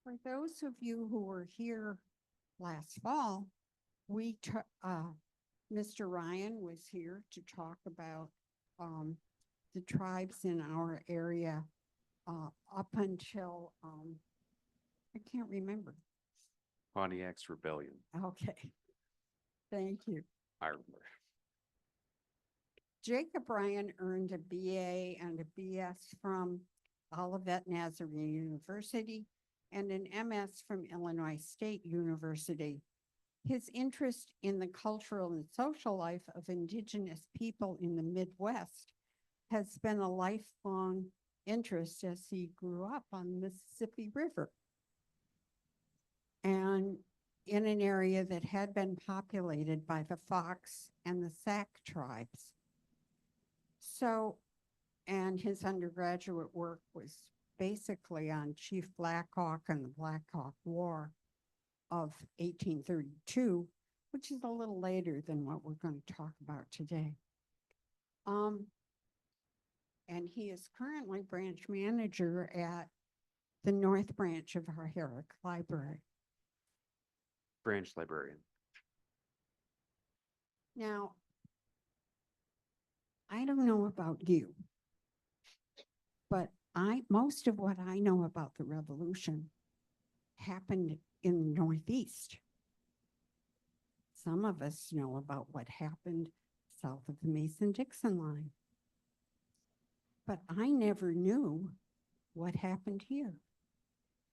For those of you who were here last fall, Mr. Ryan was here to talk about the tribes in our area up until, I can't remember. Pontiac's rebellion. Okay, thank you. I remember. Jacob Ryan earned a BA and a BS from Olivet Nazarene University and an MS from Illinois State University. His interest in the cultural and social life of Indigenous people in the Midwest has been a lifelong interest as he grew up on the Mississippi River and in an area that had been populated by the Fox and the Sac tribes. So, and his undergraduate work was basically on Chief Black Hawk and the Black Hawk War of 1832, which is a little later than what we're going to talk about today. And he is currently branch manager at the North Branch of our Herrick Library. Branch librarian. Now, I don't know about you, but most of what I know about the Revolution happened in the Northeast. Some of us know about what happened south of the Mason-Dixon line. But I never knew what happened here.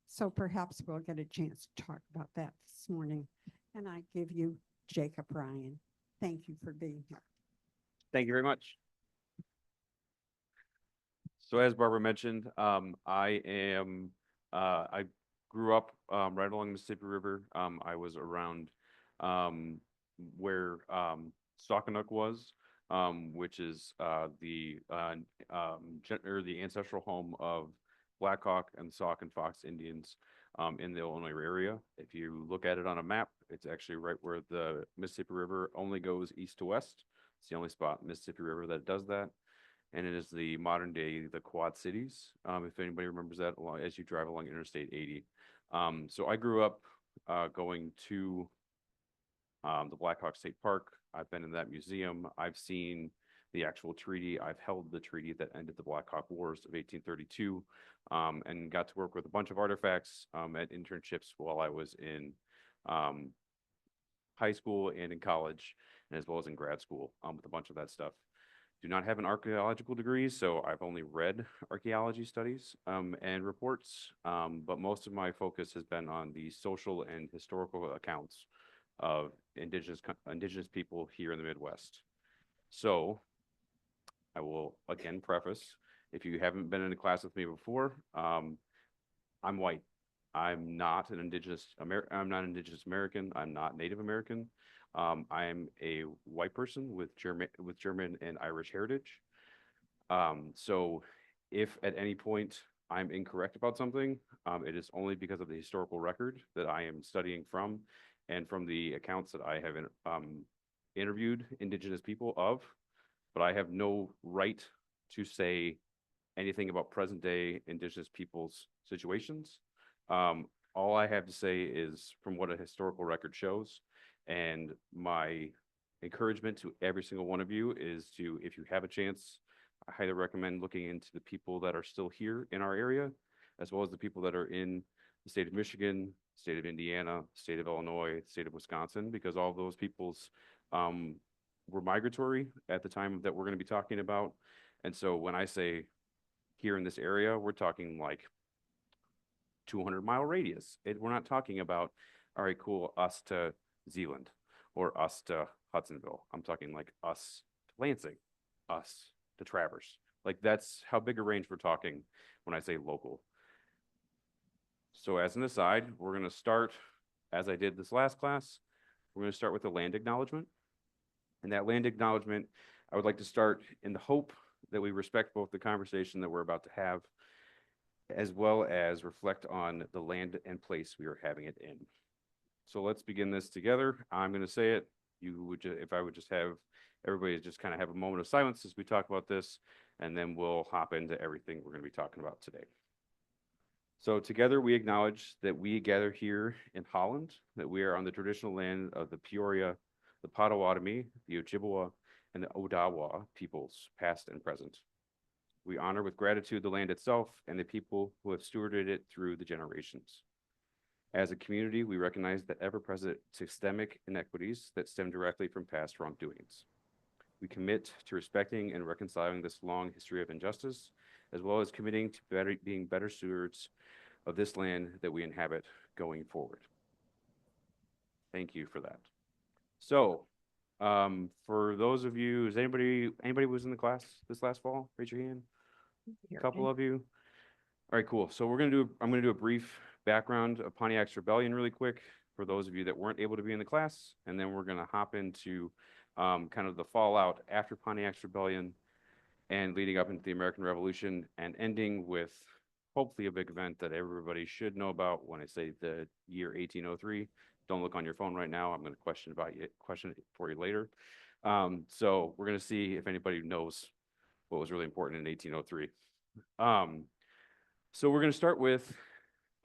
So perhaps we'll get a chance to talk about that this morning. And I give you Jacob Ryan. Thank you for being here. Thank you very much. So as Barbara mentioned, I grew up right along the Mississippi River. I was around where Saukenuk was, which is the ancestral home of Black Hawk and Sauk and Fox Indians in the Illinois area. If you look at it on a map, it's actually right where the Mississippi River only goes east to west. It's the only spot in the Mississippi River that does that. And it is the modern day, the Quad Cities, if anybody remembers that, as you drive along Interstate 80. So I grew up going to the Black Hawk State Park. I've been in that museum. I've seen the actual treaty. I've held the treaty that ended the Black Hawk Wars of 1832 and got to work with a bunch of artifacts at internships while I was in high school and in college, and as well as in grad school with a bunch of that stuff. Do not have an archaeological degree, so I've only read archaeology studies and reports, but most of my focus has been on the social and historical accounts of indigenous people here in the Midwest. So I will again preface, if you haven't been in a class with me before, I'm white. I'm not an Indigenous American. I'm not Native American. I am a white person with German and Irish heritage. So if at any point I'm incorrect about something, it is only because of the historical record that I am studying from and from the accounts that I have interviewed Indigenous people of, but I have no right to say anything about present day Indigenous people's situations. All I have to say is from what a historical record shows, and my encouragement to every single one of you is to, if you have a chance, I highly recommend looking into the people that are still here in our area, as well as the people that are in the state of Michigan, state of Indiana, state of Illinois, state of Wisconsin, because all of those peoples were migratory at the time that we're going to be talking about. And so when I say here in this area, we're talking like 200-mile radius. We're not talking about, all right, cool, us to Zealand or us to Hudsonville. I'm talking like us to Lansing, us to Traverse. Like that's how big a range we're talking when I say local. So as an aside, we're going to start, as I did this last class, we're going to start with the land acknowledgement. And that land acknowledgement, I would like to start in the hope that we respect both the conversation that we're about to have, as well as reflect on the land and place we are having it in. So let's begin this together. I'm going to say it. You would, if I would just have everybody just kind of have a moment of silence as we talk about this, and then we'll hop into everything we're going to be talking about today. So together we acknowledge that we gather here in Holland, that we are on the traditional land of the Peoria, the Potawatomi, the Ojibwa, and the Odawa peoples, past and present. We honor with gratitude the land itself and the people who have stewarded it through the generations. As a community, we recognize the ever-present systemic inequities that stem directly from past wrongdoings. We commit to respecting and reconciling this long history of injustice, as well as committing to being better stewards of this land that we inhabit going forward. Thank you for that. So, for those of you, is anybody was in the class this last fall? Raise your hand. A couple of you. All right, cool. So I'm gonna do a brief background of Pontiac's Rebellion really quick for those of you that weren't able to be in the class, and then we're gonna hop into kind of the fallout after Pontiac's Rebellion and leading up into the American Revolution, and ending with hopefully a big event that everybody should know about. When I say the year 1803, don't look on your phone right now. I'm going to question it for you later. So we're going to see if anybody knows what was really important in 1803. So we're going to start with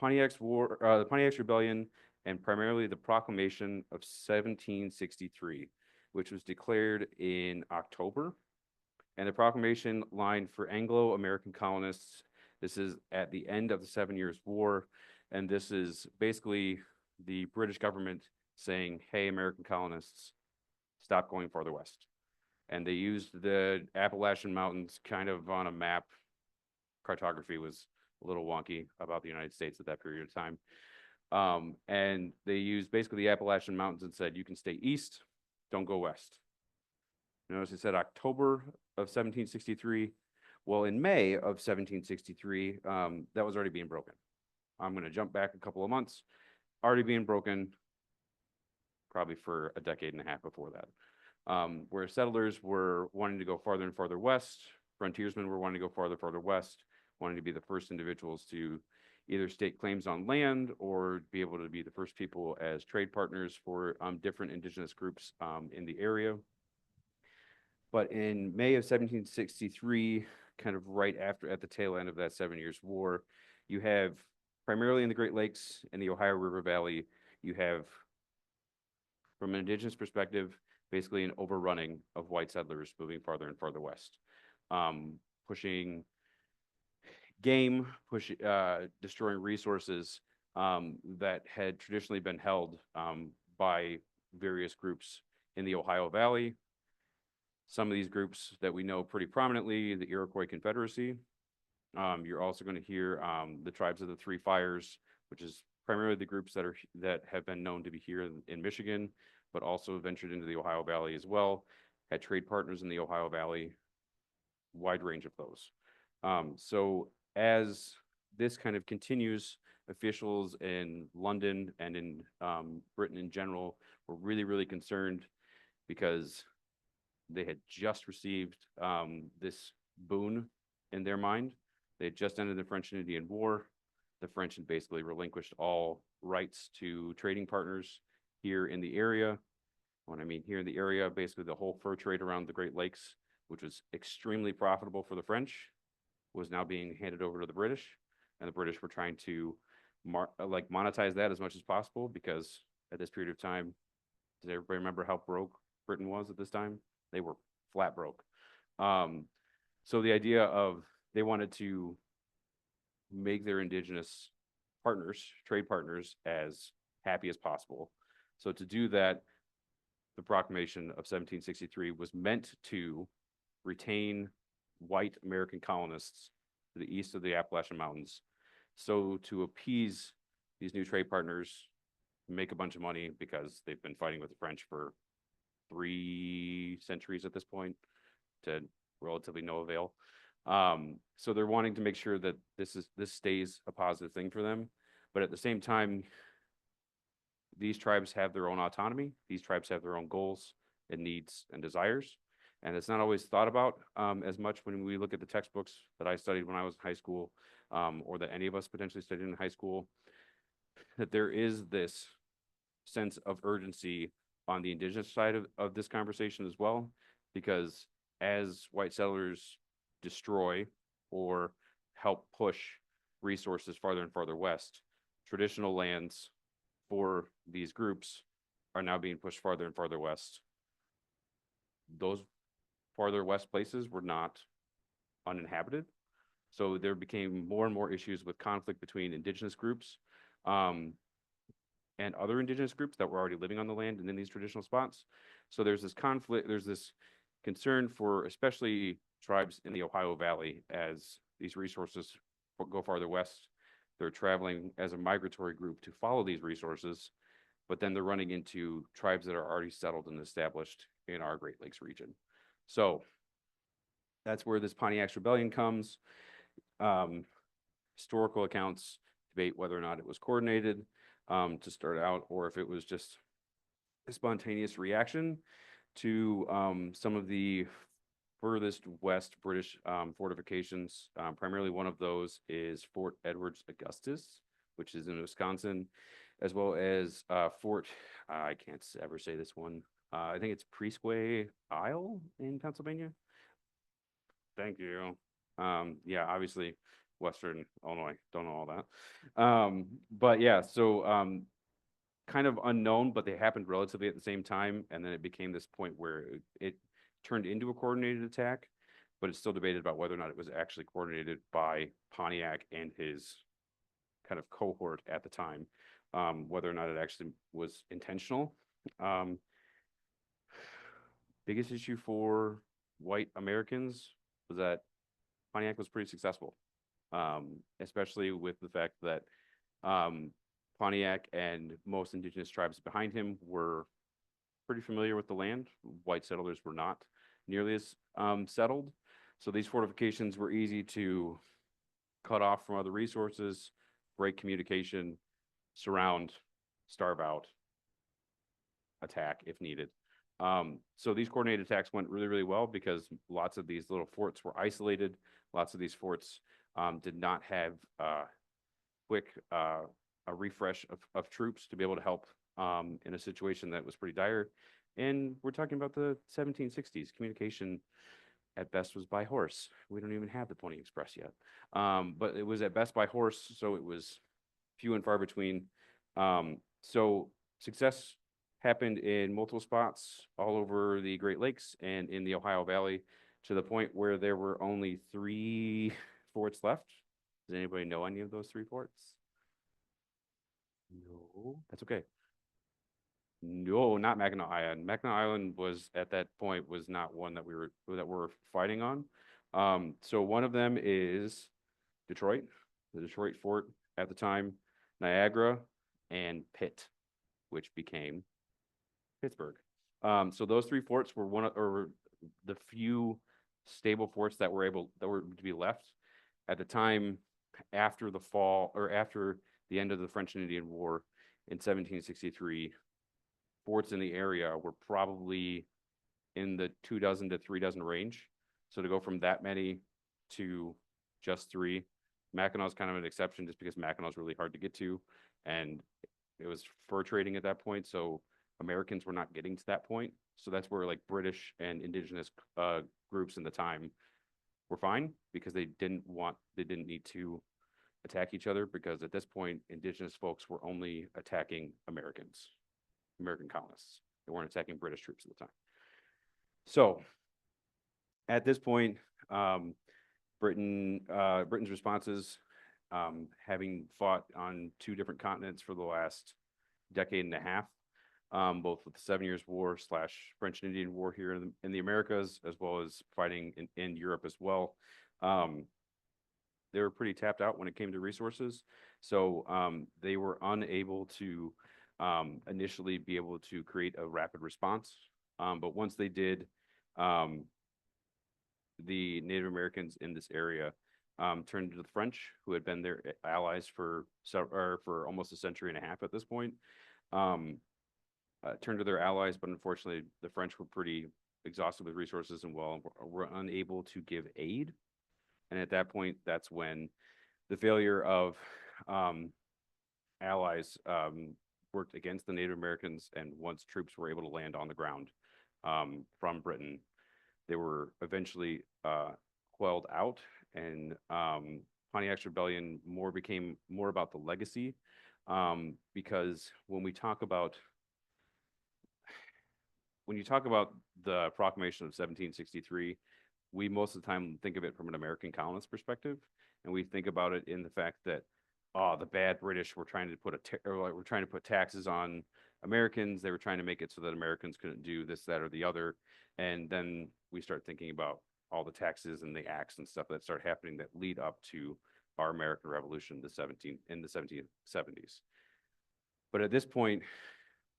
Pontiac's War, the Pontiac's Rebellion, and primarily the Proclamation of 1763, which was declared in October. And the proclamation lined for Anglo-American colonists. This is at the end of the 7 Years' War, and this is basically the British government saying, hey, American colonists, stop going farther west. And they used the Appalachian Mountains kind of on a map. Cartography was a little wonky about the United States at that period of time. And they used basically the Appalachian Mountains and said, you can stay east, don't go west. Notice it said October of 1763. Well, in May of 1763, that was already being broken. I'm going to jump back a couple of months. Already being broken, probably for a decade and a half before that. Where settlers were wanting to go farther and farther west, frontiersmen were wanting to go farther west, wanting to be the first individuals to either stake claims on land or be able to be the first people as trade partners for different indigenous groups in the area. But in May of 1763, kind of right after, at the tail end of that 7 Years' War, you have primarily in the Great Lakes and the Ohio River Valley, you have, from an indigenous perspective, basically an overrunning of white settlers moving farther and farther west, pushing game, destroying resources that had traditionally been held by various groups in the Ohio Valley. Some of these groups that we know pretty prominently, the Iroquois Confederacy. You're also going to hear the Tribes of the Three Fires, which is primarily the groups that have been known to be here in Michigan, but also ventured into the Ohio Valley as well, had trade partners in the Ohio Valley, wide range of those. So as this kind of continues, officials in London and in Britain in general were really, really concerned because they had just received this boon in their mind. They had just ended the French and Indian War. The French had basically relinquished all rights to trading partners here in the area. When I mean here in the area, basically the whole fur trade around the Great Lakes, which was extremely profitable for the French, was now being handed over to the British. And the British were trying to monetize that as much as possible, because at this period of time, does everybody remember how broke Britain was at this time? They were flat broke. So the idea of they wanted to make their indigenous partners, trade partners, as happy as possible. So to do that, the Proclamation of 1763 was meant to retain white American colonists to the east of the Appalachian Mountains. So to appease these new trade partners, make a bunch of money, because they've been fighting with the French for 3 centuries at this point, to relatively no avail. So they're wanting to make sure that this stays a positive thing for them. But at the same time, these tribes have their own autonomy. These tribes have their own goals and needs and desires. And it's not always thought about as much when we look at the textbooks that I studied when I was in high school, or that any of us potentially studied in high school, that there is this sense of urgency on the indigenous side of this conversation as well, because as white settlers destroy or help push resources farther and farther west, traditional lands for these groups are now being pushed farther and farther west. Those farther west places were not uninhabited. So there became more and more issues with conflict between indigenous groups and other indigenous groups that were already living on the land and in these traditional spots. So there's this conflict, there's this concern for especially tribes in the Ohio Valley as these resources go farther west. They're traveling as a migratory group to follow these resources, but then they're running into tribes that are already settled and established in our Great Lakes region. So that's where this Pontiac's Rebellion comes. Historical accounts debate whether or not it was coordinated to start out, or if it was just a spontaneous reaction to some of the furthest west British fortifications. Primarily one of those is Fort Edwards Augustus, which is in Wisconsin, as well as Fort, I can't ever say this one. I think it's Presque Isle in Pennsylvania. Thank you. Yeah, obviously Western Illinois, don't know all that. But yeah, so kind of unknown, but they happened relatively at the same time. And then it became this point where it turned into a coordinated attack, but it's still debated about whether or not it was actually coordinated by Pontiac and his kind of cohort at the time, whether or not it actually was intentional. Biggest issue for white Americans was that Pontiac was pretty successful, especially with the fact that Pontiac and most indigenous tribes behind him were pretty familiar with the land. White settlers were not nearly as settled. So these fortifications were easy to cut off from other resources, break communication, surround, starve out, attack if needed. So these coordinated attacks went really, really well because lots of these little forts were isolated. Lots of these forts did not have quick a refresh of troops to be able to help in a situation that was pretty dire. And we're talking about the 1760s. Communication at best was by horse. We don't even have the Pony Express yet. But it was at best by horse, so it was few and far between. So success happened in multiple spots all over the Great Lakes and in the Ohio Valley, to the point where there were only 3 forts left. Does anybody know any of those 3 forts? No, that's okay. No, not Mackinac Island. Mackinac Island was at that point was not one that we're fighting on. So one of them is Detroit, the Detroit fort at the time, Niagara, and Pitt, which became Pittsburgh. So those 3 forts were or the few stable forts that were to be left at the time after the fall or after the end of the French and Indian War in 1763. Forts in the area were probably in the 2 dozen to 3 dozen range. So to go from that many to just 3, Mackinaw's kind of an exception just because Mackinaw's really hard to get to, and it was fur trading at that point. So Americans were not getting to that point. So that's where like British and indigenous groups in the time were fine because they didn't need to attack each other, because at this point, indigenous folks were only attacking American colonists. They weren't attacking British troops at the time. So at this point, Britain's responses, having fought on 2 different continents for the last decade and a half, both with the 7 Years' War / French and Indian War here in the Americas, as well as fighting in Europe as well. They were pretty tapped out when it came to resources. So they were unable to initially be able to create a rapid response. But once they did, the Native Americans in this area turned to the French, who had been their allies for almost a century and a half at this point. Turned to their allies, but unfortunately, the French were pretty exhausted with resources and were unable to give aid. And at that point, that's when the failure of allies worked against the Native Americans. And once troops were able to land on the ground from Britain, they were eventually quelled out, and Pontiac's Rebellion became more about the legacy, because when you talk about the Proclamation of 1763, we most of the time think of it from an American colonist perspective, and we think about it in the fact that, oh, the bad British were trying to were trying to put taxes on Americans. They were trying to make it so that Americans couldn't do this, that, or the other. And then we start thinking about all the taxes and the acts and stuff that start happening that lead up to our American Revolution in the 1770s. But at this point,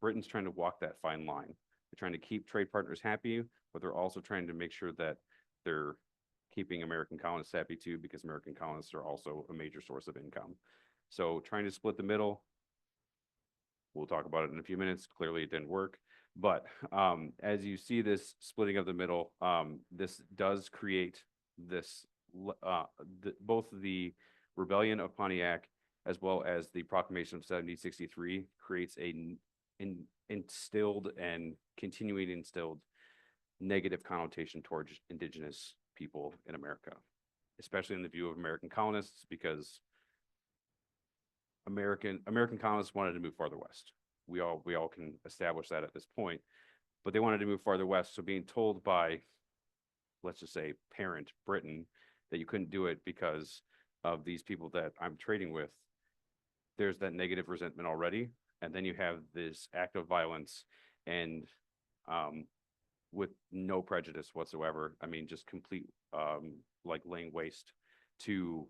Britain's trying to walk that fine line. They're trying to keep trade partners happy, but they're also trying to make sure that they're keeping American colonists happy too, because American colonists are also a major source of income. So trying to split the middle, we'll talk about it in a few minutes. Clearly it didn't work. But as you see this splitting of the middle, this does create this, both the Rebellion of Pontiac as well as the Proclamation of 1763 creates instilled and continuing instilled negative connotation towards Indigenous people in America, especially in the view of American colonists, because American colonists wanted to move farther west. We all can establish that at this point, but they wanted to move farther west. So being told by, let's just say, parent Britain that you couldn't do it because of these people that I'm trading with, there's that negative resentment already. And then you have this act of violence and with no prejudice whatsoever. I mean, just complete like laying waste to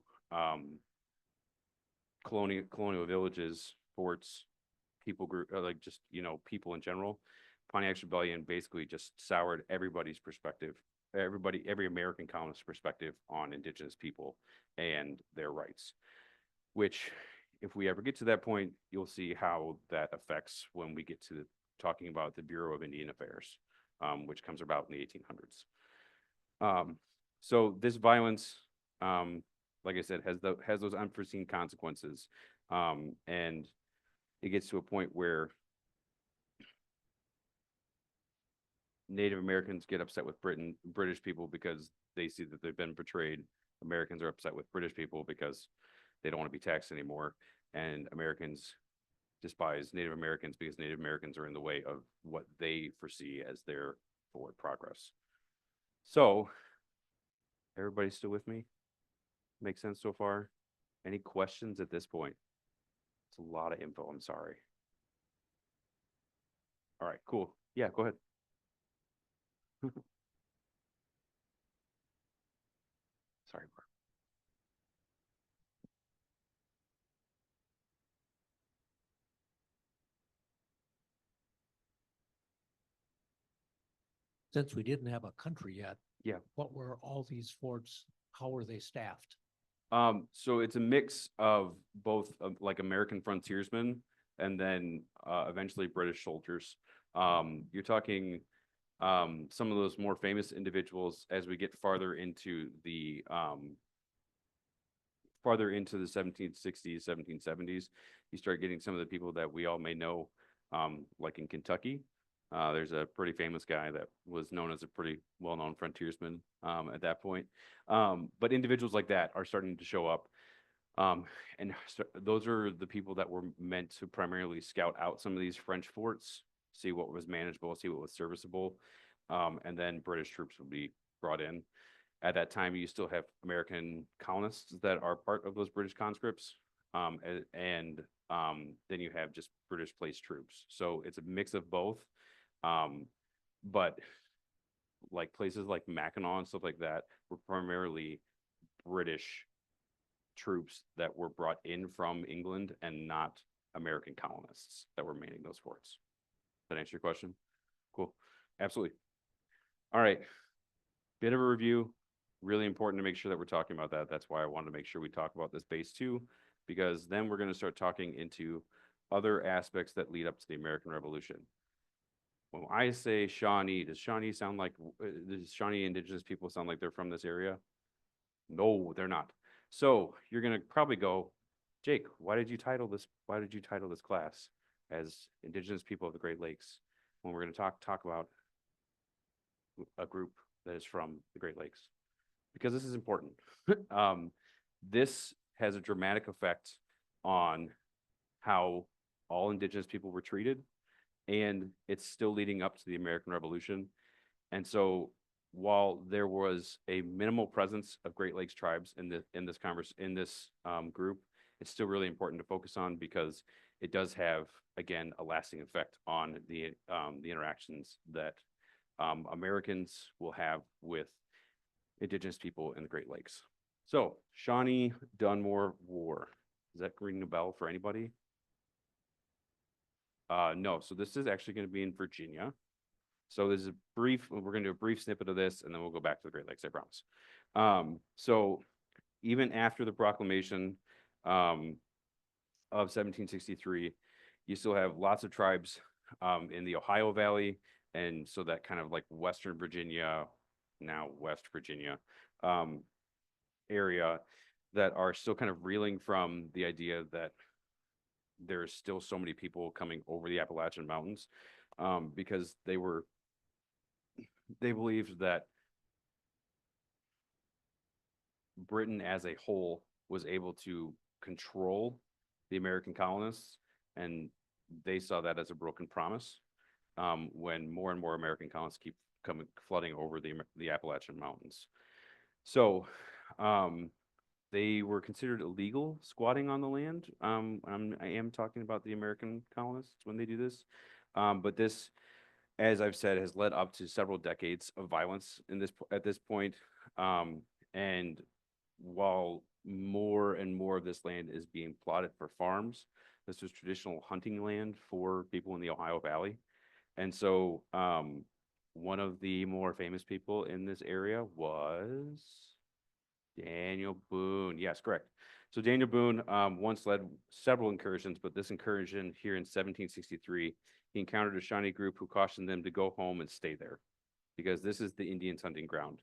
colonial villages, forts, people group, like just, people in general. Pontiac's Rebellion basically just soured everybody's perspective, every American colonist perspective on Indigenous people and their rights, which if we ever get to that point, you'll see how that affects when we get to talking about the Bureau of Indian Affairs, which comes about in the 1800s. So this violence, like I said, has those unforeseen consequences, and it gets to a point where Native Americans get upset with British people because they see that they've been betrayed. Americans are upset with British people because they don't want to be taxed anymore, and Americans despise Native Americans because Native Americans are in the way of what they foresee as their forward progress. So, everybody still with me? Make sense so far? Any questions at this point? It's a lot of info, I'm sorry. All right, cool. Yeah, go ahead. Sorry, Mark. Since we didn't have a country yet. Yeah. What were all these forts? How were they staffed? So it's a mix of both like American frontiersmen and then eventually British soldiers. You're talking some of those more famous individuals as we get farther into the 1760s, 1770s. You start getting some of the people that we all may know, like in Kentucky. There's a pretty famous guy that was known as a pretty well-known frontiersman at that point. But individuals like that are starting to show up. And those are the people that were meant to primarily scout out some of these French forts, see what was manageable, see what was serviceable, and then British troops would be brought in. At that time, you still have American colonists that are part of those British conscripts, and then you have just British placed troops. So it's a mix of both. But like places like Mackinac and stuff like that were primarily British troops that were brought in from England and not American colonists that were manning those forts. Does that answer your question? Cool. Absolutely. All right. Bit of a review. Really important to make sure that we're talking about that. That's why I wanted to make sure we talk about this base too, because then we're going to start talking into other aspects that lead up to the American Revolution. When I say Shawnee, does Shawnee Indigenous people sound like they're from this area? No, they're not. So you're gonna probably go, Jake, why did you title this class as Indigenous people of the Great Lakes when we're gonna talk about a group that is from the Great Lakes? Because this is important. this has a dramatic effect on how all indigenous people were treated, and it's still leading up to the American Revolution. And so while there was a minimal presence of Great Lakes tribes in this group, it's still really important to focus on because it does have, again, a lasting effect on the interactions that Americans will have with indigenous people in the Great Lakes. So Shawnee-Dunmore War. Does that ring a bell for anybody? No, so this is actually going to be in Virginia. So there's a brief, we're going to do a brief snippet of this, and then we'll go back to the Great Lakes, I promise. So even after the proclamation of 1763, you still have lots of tribes in the Ohio Valley, and so that kind of like Western Virginia, now West Virginia area that are still kind of reeling from the idea that there's still so many people coming over the Appalachian Mountains because they believed that Britain as a whole was able to control the American colonists, and they saw that as a broken promise when more and more American colonists keep coming flooding over the Appalachian Mountains. So they were considered illegal squatting on the land. I am talking about the American colonists when they do this, but this, as I've said, has led up to several decades of violence at this point. And while more and more of this land is being plotted for farms, this was traditional hunting land for people in the Ohio Valley. And so one of the more famous people in this area was Daniel Boone. Yes, correct. So Daniel Boone once led several incursions, but this incursion here in 1763, he encountered a Shawnee group who cautioned them to go home and stay there because this is the Indians' hunting ground.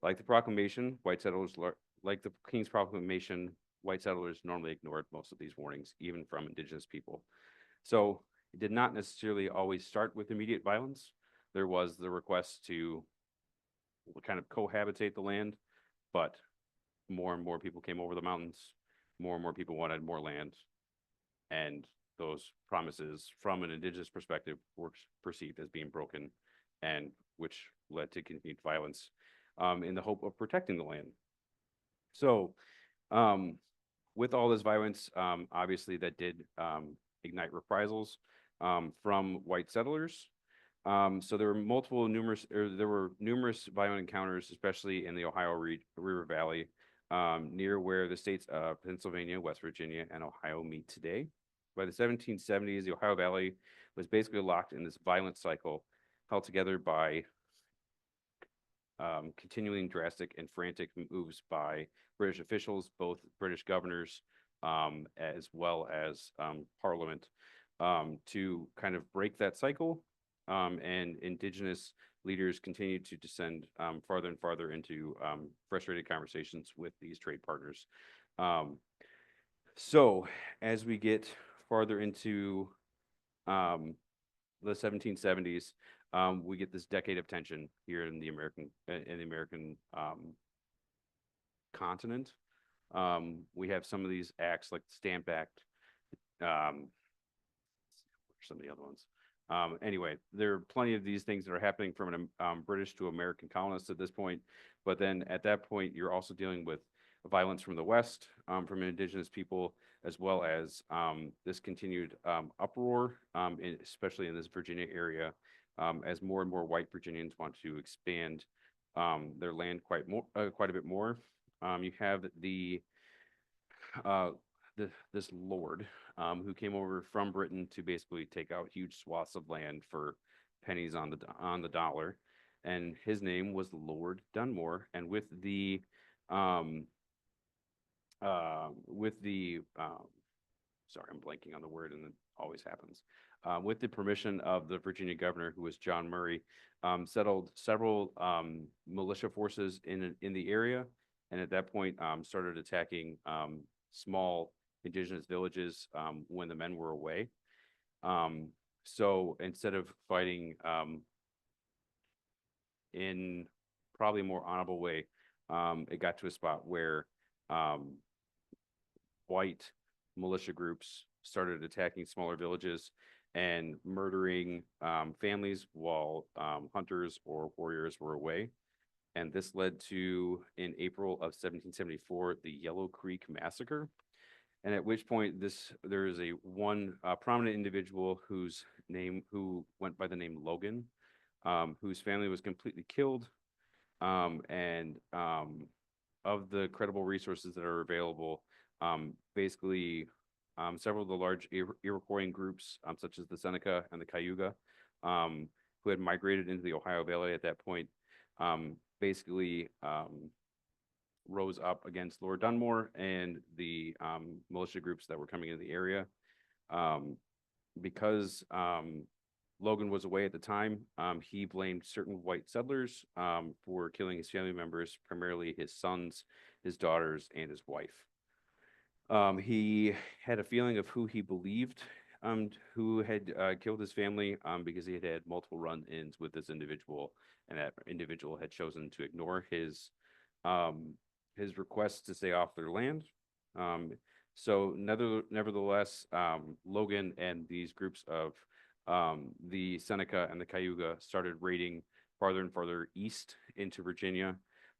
Like the proclamation, like the King's proclamation, white settlers normally ignored most of these warnings, even from indigenous people. So it did not necessarily always start with immediate violence. There was the request to kind of cohabitate the land, but more and more people came over the mountains. More and more people wanted more land. And those promises from an indigenous perspective were perceived as being broken, and which led to continued violence in the hope of protecting the land. So with all this violence, obviously that did ignite reprisals from white settlers. So there were numerous violent encounters, especially in the Ohio River Valley, near where the states of Pennsylvania, West Virginia, and Ohio meet today. By the 1770s, the Ohio Valley was basically locked in this violent cycle held together by continuing drastic and frantic moves by British officials, both British governors, as well as Parliament, to kind of break that cycle. And indigenous leaders continued to descend farther and farther into frustrated conversations with these trade partners. So as we get farther into the 1770s, we get this decade of tension here in the American continent. We have some of these acts like the Stamp Act, some of the other ones. Anyway, there are plenty of these things that are happening from an British to American colonists at this point. But then at that point, you're also dealing with violence from the West, from indigenous people, as well as this continued uproar, especially in this Virginia area, as more and more white Virginians want to expand their land quite a bit more. You have this lord who came over from Britain to basically take out huge swaths of land for pennies on the dollar, and his name was Lord Dunmore. And with the sorry, I'm blanking on the word, and it always happens. With the permission of the Virginia governor, who was John Murray, settled several militia forces in the area, and at that point started attacking small indigenous villages when the men were away. So instead of fighting in probably a more honorable way, it got to a spot where white militia groups started attacking smaller villages and murdering families while hunters or warriors were away. And this led to, in April of 1774, the Yellow Creek Massacre. And at which point there is a one prominent individual who went by the name Logan, whose family was completely killed. And of the credible resources that are available, basically several of the large Iroquois groups, such as the Seneca and the Cayuga, who had migrated into the Ohio Valley at that point, basically rose up against Lord Dunmore and the militia groups that were coming into the area. Because Logan was away at the time, he blamed certain white settlers for killing his family members, primarily his sons, his daughters, and his wife. He had a feeling of who he believed who had killed his family because he had had multiple run-ins with this individual, and that individual had chosen to ignore his request to stay off their land. So nevertheless, Logan and these groups of the Seneca and the Cayuga started raiding farther and farther east into Virginia,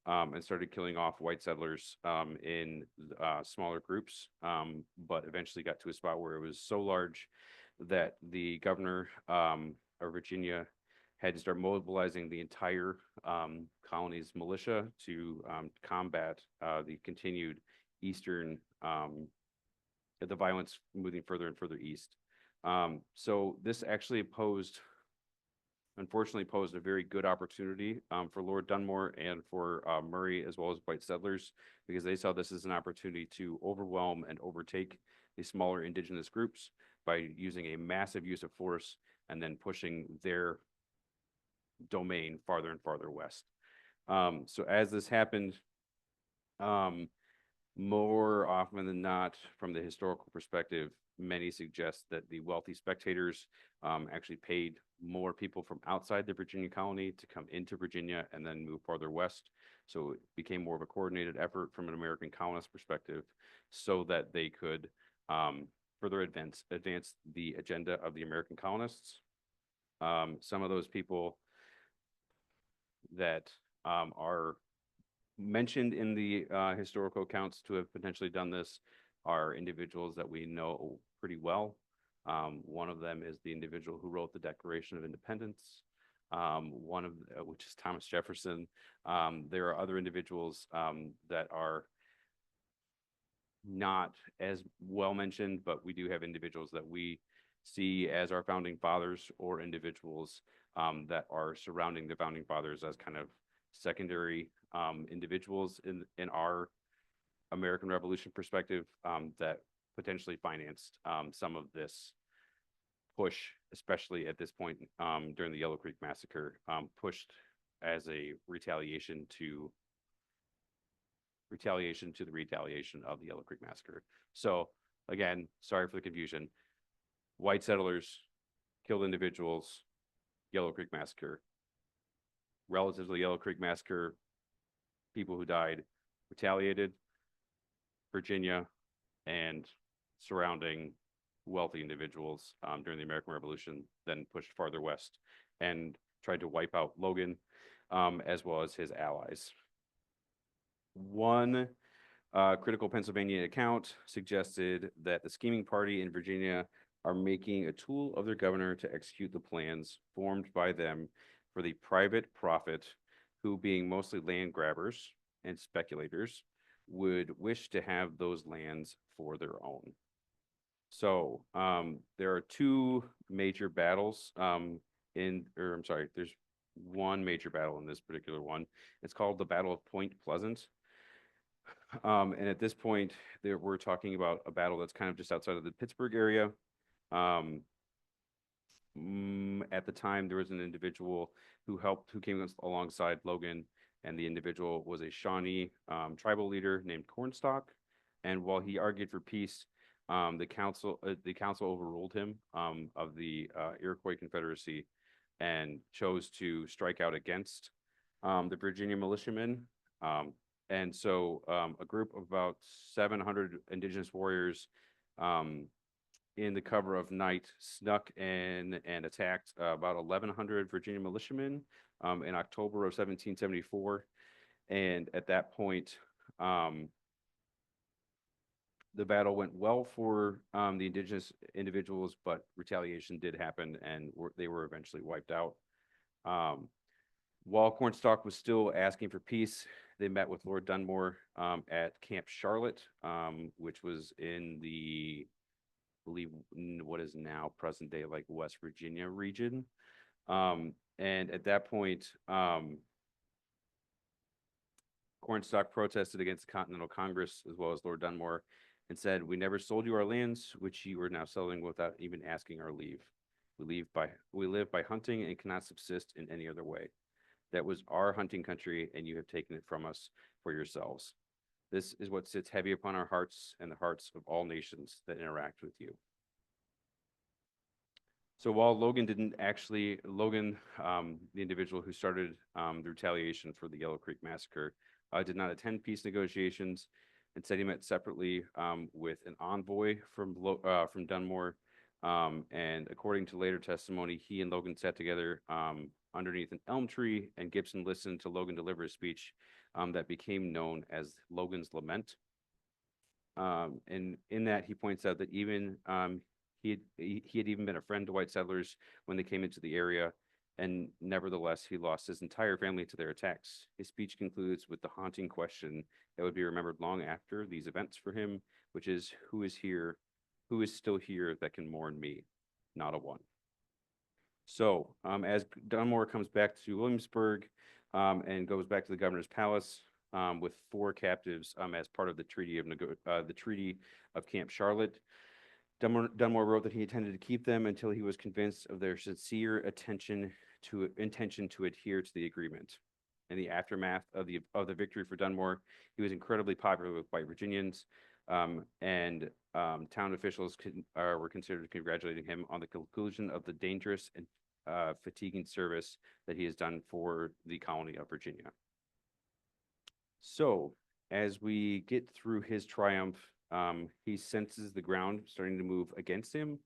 and started killing off white settlers in smaller groups, but eventually got to a spot where it was so large that the governor of Virginia had to start mobilizing the entire colony's militia to combat the continued eastern, the violence moving further and further east. So this actually unfortunately posed a very good opportunity for Lord Dunmore and for Murray, as well as white settlers, because they saw this as an opportunity to overwhelm and overtake the smaller indigenous groups by using a massive use of force and then pushing their domain farther and farther west. So as this happened, more often than not, from the historical perspective, many suggest that the wealthy spectators actually paid more people from outside the Virginia colony to come into Virginia and then move farther west. So it became more of a coordinated effort from an American colonist perspective, so that they could further advance the agenda of the American colonists. Some of those people that are mentioned in the historical accounts to have potentially done this are individuals that we know pretty well. One of them is the individual who wrote the Declaration of Independence, which is Thomas Jefferson. There are other individuals that are not as well mentioned, but we do have individuals that we see as our founding fathers, or individuals that are surrounding the founding fathers as kind of secondary individuals in our American Revolution perspective, that potentially financed some of this push, especially at this point during the Yellow Creek Massacre, pushed as a retaliation to the retaliation of the Yellow Creek Massacre. So again, sorry for the confusion. White settlers killed individuals, Yellow Creek Massacre. Relative to the Yellow Creek Massacre, people who died retaliated. Virginia and surrounding wealthy individuals during the American Revolution then pushed farther west and tried to wipe out Logan, as well as his allies. One critical Pennsylvania account suggested that the scheming party in Virginia are making a tool of their governor to execute the plans formed by them for the private profit, who, being mostly land grabbers and speculators, would wish to have those lands for their own. So there are two major battles there's one major battle in this particular one. It's called the Battle of Point Pleasant. And at this point, we're talking about a battle that's kind of just outside of the Pittsburgh area. At the time, there was an individual who came alongside Logan, and the individual was a Shawnee tribal leader named Cornstalk. And while he argued for peace, the council overruled him of the Iroquois Confederacy and chose to strike out against the Virginia militiamen. And so a group of about 700 indigenous warriors in the cover of night snuck in and attacked about 1,100 Virginia militiamen in October of 1774. And at that point, the battle went well for the indigenous individuals, but retaliation did happen and they were eventually wiped out. While Cornstalk was still asking for peace, they met with Lord Dunmore at Camp Charlotte, which was in the, I believe, what is now present day like West Virginia region. And at that point, Cornstalk protested against the Continental Congress as well as Lord Dunmore and said, "We never sold you our lands, which you are now selling without even asking our leave. We live by hunting and cannot subsist in any other way. That was our hunting country, and you have taken it from us for yourselves. This is what sits heavy upon our hearts and the hearts of all nations that interact with you." So while Logan, the individual who started the retaliation for the Yellow Creek Massacre, did not attend peace negotiations. Instead, he met separately with an envoy from Dunmore. And according to later testimony, he and Logan sat together underneath an elm tree, and Gibson listened to Logan deliver a speech that became known as Logan's Lament. And in that, he points out that even he had even been a friend to white settlers when they came into the area, and nevertheless, he lost his entire family to their attacks. His speech concludes with the haunting question that would be remembered long after these events for him, which is, who is still here that can mourn me? Not a one. So as Dunmore comes back to Williamsburg and goes back to the governor's palace with 4 captives as part of the Treaty of Camp Charlotte, Dunmore wrote that he intended to keep them until he was convinced of their sincere intention to adhere to the agreement. In the aftermath of the victory for Dunmore, he was incredibly popular with white Virginians, and town officials were considered congratulating him on the conclusion of the dangerous and fatiguing service that he has done for the colony of Virginia. So, as we get through his triumph, he senses the ground starting to move against him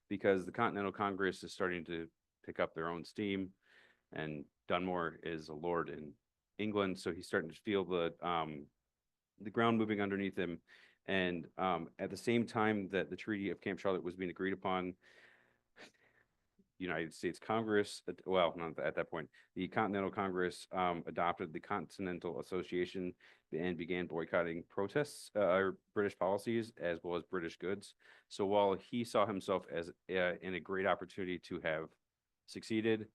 because the Continental Congress is starting to pick up their own steam, and Dunmore is a lord in England, so he's starting to feel the ground moving underneath him. And at the same time that the Treaty of Camp Charlotte was being agreed upon, United States Congress, well, not at that point, the Continental Congress adopted the Continental Association and began boycotting British policies as well as British goods. So while he saw himself as in a great opportunity to have succeeded,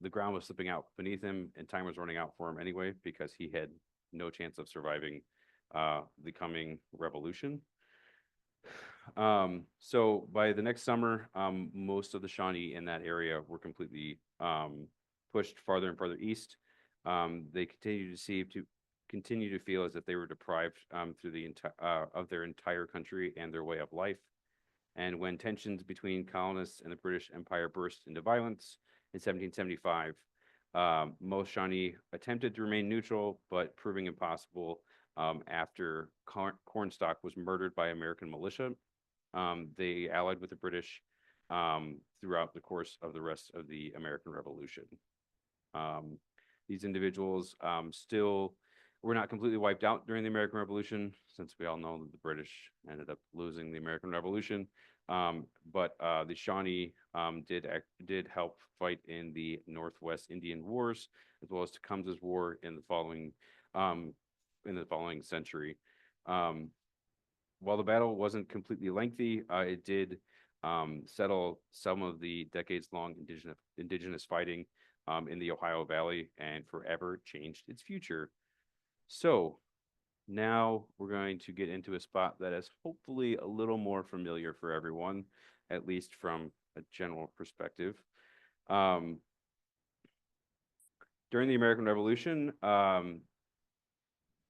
the ground was slipping out beneath him and time was running out for him anyway because he had no chance of surviving the coming revolution. So by the next summer, most of the Shawnee in that area were completely pushed farther and farther east. They continue to feel as if they were deprived through the of their entire country and their way of life. And when tensions between colonists and the British Empire burst into violence in 1775, most Shawnee attempted to remain neutral, but proving impossible after Cornstalk was murdered by American militia. They allied with the British throughout the course of the rest of the American Revolution. These individuals still were not completely wiped out during the American Revolution, since we all know that the British ended up losing the American Revolution. But the Shawnee did help fight in the Northwest Indian Wars, as well as Tecumseh's War in the following century. While the battle wasn't completely lengthy, it did settle some of the decades-long indigenous fighting in the Ohio Valley and forever changed its future. So now we're going to get into a spot that is hopefully a little more familiar for everyone, at least from a general perspective. During the American Revolution,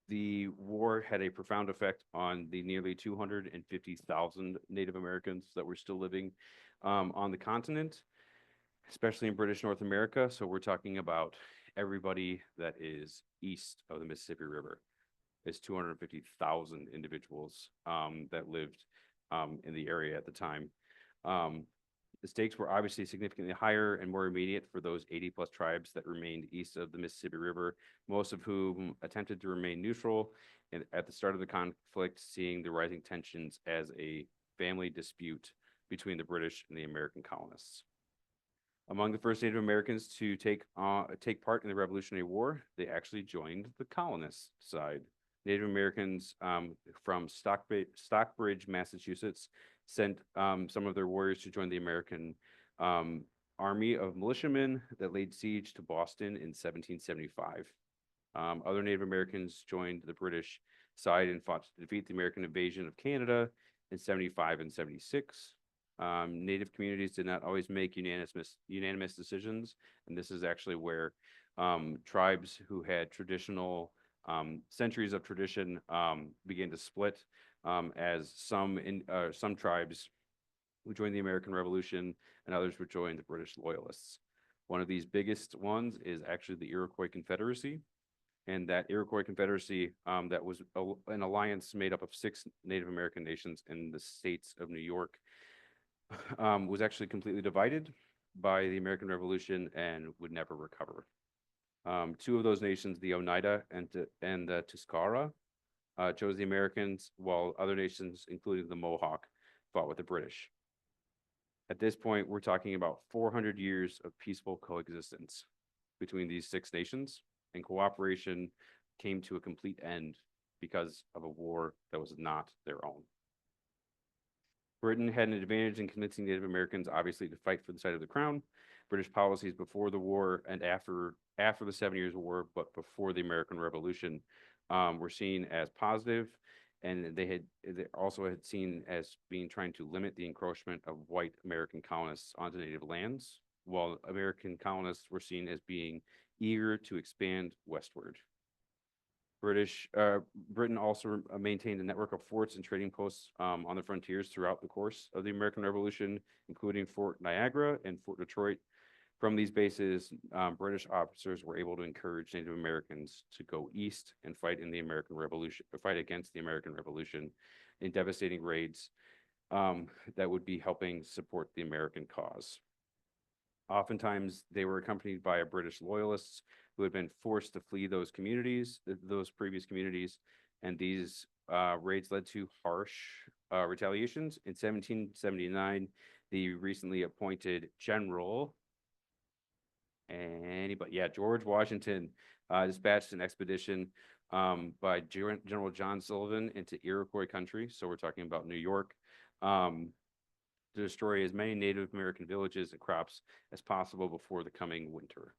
the war had a profound effect on the nearly 250,000 Native Americans that were still living on the continent, especially in British North America. So we're talking about everybody that is east of the Mississippi River. It's 250,000 individuals that lived in the area at the time. The stakes were obviously significantly higher and more immediate for those 80+ tribes that remained east of the Mississippi River, most of whom attempted to remain neutral and at the start of the conflict, seeing the rising tensions as a family dispute between the British and the American colonists. Among the first Native Americans to take part in the Revolutionary War, they actually joined the colonist side. Native Americans from Stockbridge, Massachusetts, sent some of their warriors to join the American army of militiamen that laid siege to Boston in 1775. Other Native Americans joined the British side and fought to defeat the American invasion of Canada in 75 and 76. Native communities did not always make unanimous decisions, and this is actually where tribes who had traditional centuries of tradition began to split, as some tribes would join the American Revolution and others would join the British Loyalists. One of these biggest ones is actually the Iroquois Confederacy. And that Iroquois Confederacy, that was an alliance made up of 6 Native American nations in the states of New York, was actually completely divided by the American Revolution and would never recover. 2 of those nations, the Oneida and the Tuscarora, chose the Americans, while other nations, including the Mohawk, fought with the British. At this point, we're talking about 400 years of peaceful coexistence between these 6 nations, and cooperation came to a complete end because of a war that was not their own. Britain had an advantage in convincing Native Americans, obviously, to fight for the side of the crown. British policies before the war and after the 7 Years' War, but before the American Revolution, were seen as positive, and they also had seen as being trying to limit the encroachment of white American colonists onto native lands, while American colonists were seen as being eager to expand westward. Britain also maintained a network of forts and trading posts on the frontiers throughout the course of the American Revolution, including Fort Niagara and Fort Detroit. From these bases, British officers were able to encourage Native Americans to go east and fight in the American Revolution, fight against the American Revolution in devastating raids that would be helping support the American cause. Oftentimes, they were accompanied by British loyalists who had been forced to flee those communities, those previous communities, and these raids led to harsh retaliations. In 1779, the recently appointed general, George Washington, dispatched an expedition by General John Sullivan into Iroquois country, so we're talking about New York, to destroy as many Native American villages and crops as possible before the coming winter.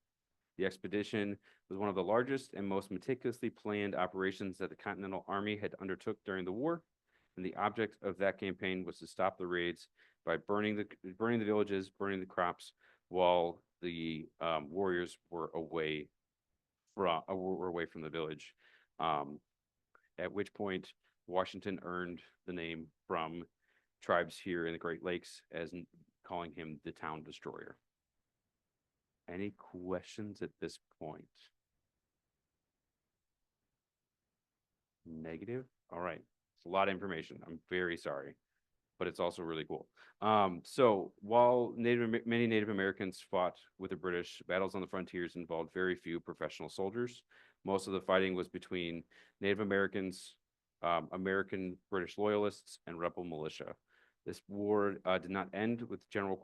The expedition was one of the largest and most meticulously planned operations that the Continental Army had undertook during the war, and the object of that campaign was to stop the raids by burning the villages, burning the crops, while the warriors were away from the village. At which point, Washington earned the name from tribes here in the Great Lakes as calling him the town destroyer. Any questions at this point? Negative? All right. It's a lot of information. I'm very sorry, but it's also really cool. So while many Native Americans fought with the British, battles on the frontiers involved very few professional soldiers. Most of the fighting was between Native Americans, American British loyalists, and rebel militia. This war did not end with General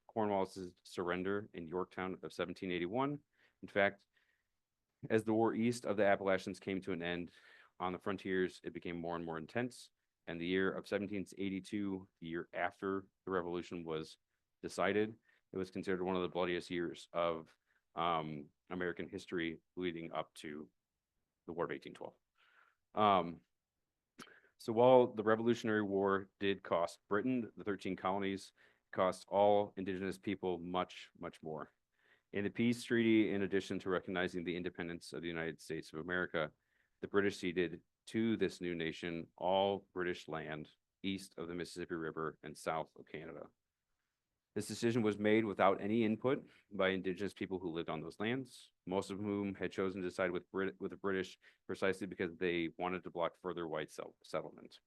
Cornwallis's surrender in Yorktown of 1781. In fact, as the war east of the Appalachians came to an end on the frontiers, it became more and more intense. And the year of 1782, the year after the revolution was decided, it was considered one of the bloodiest years of American history leading up to the War of 1812. So while the Revolutionary War did cost Britain, the 13 colonies, cost all indigenous people much, much more. In the peace treaty, in addition to recognizing the independence of the United States of America, the British ceded to this new nation all British land east of the Mississippi River and south of Canada. This decision was made without any input by indigenous people who lived on those lands, most of whom had chosen to side with the British precisely because they wanted to block further white settlement.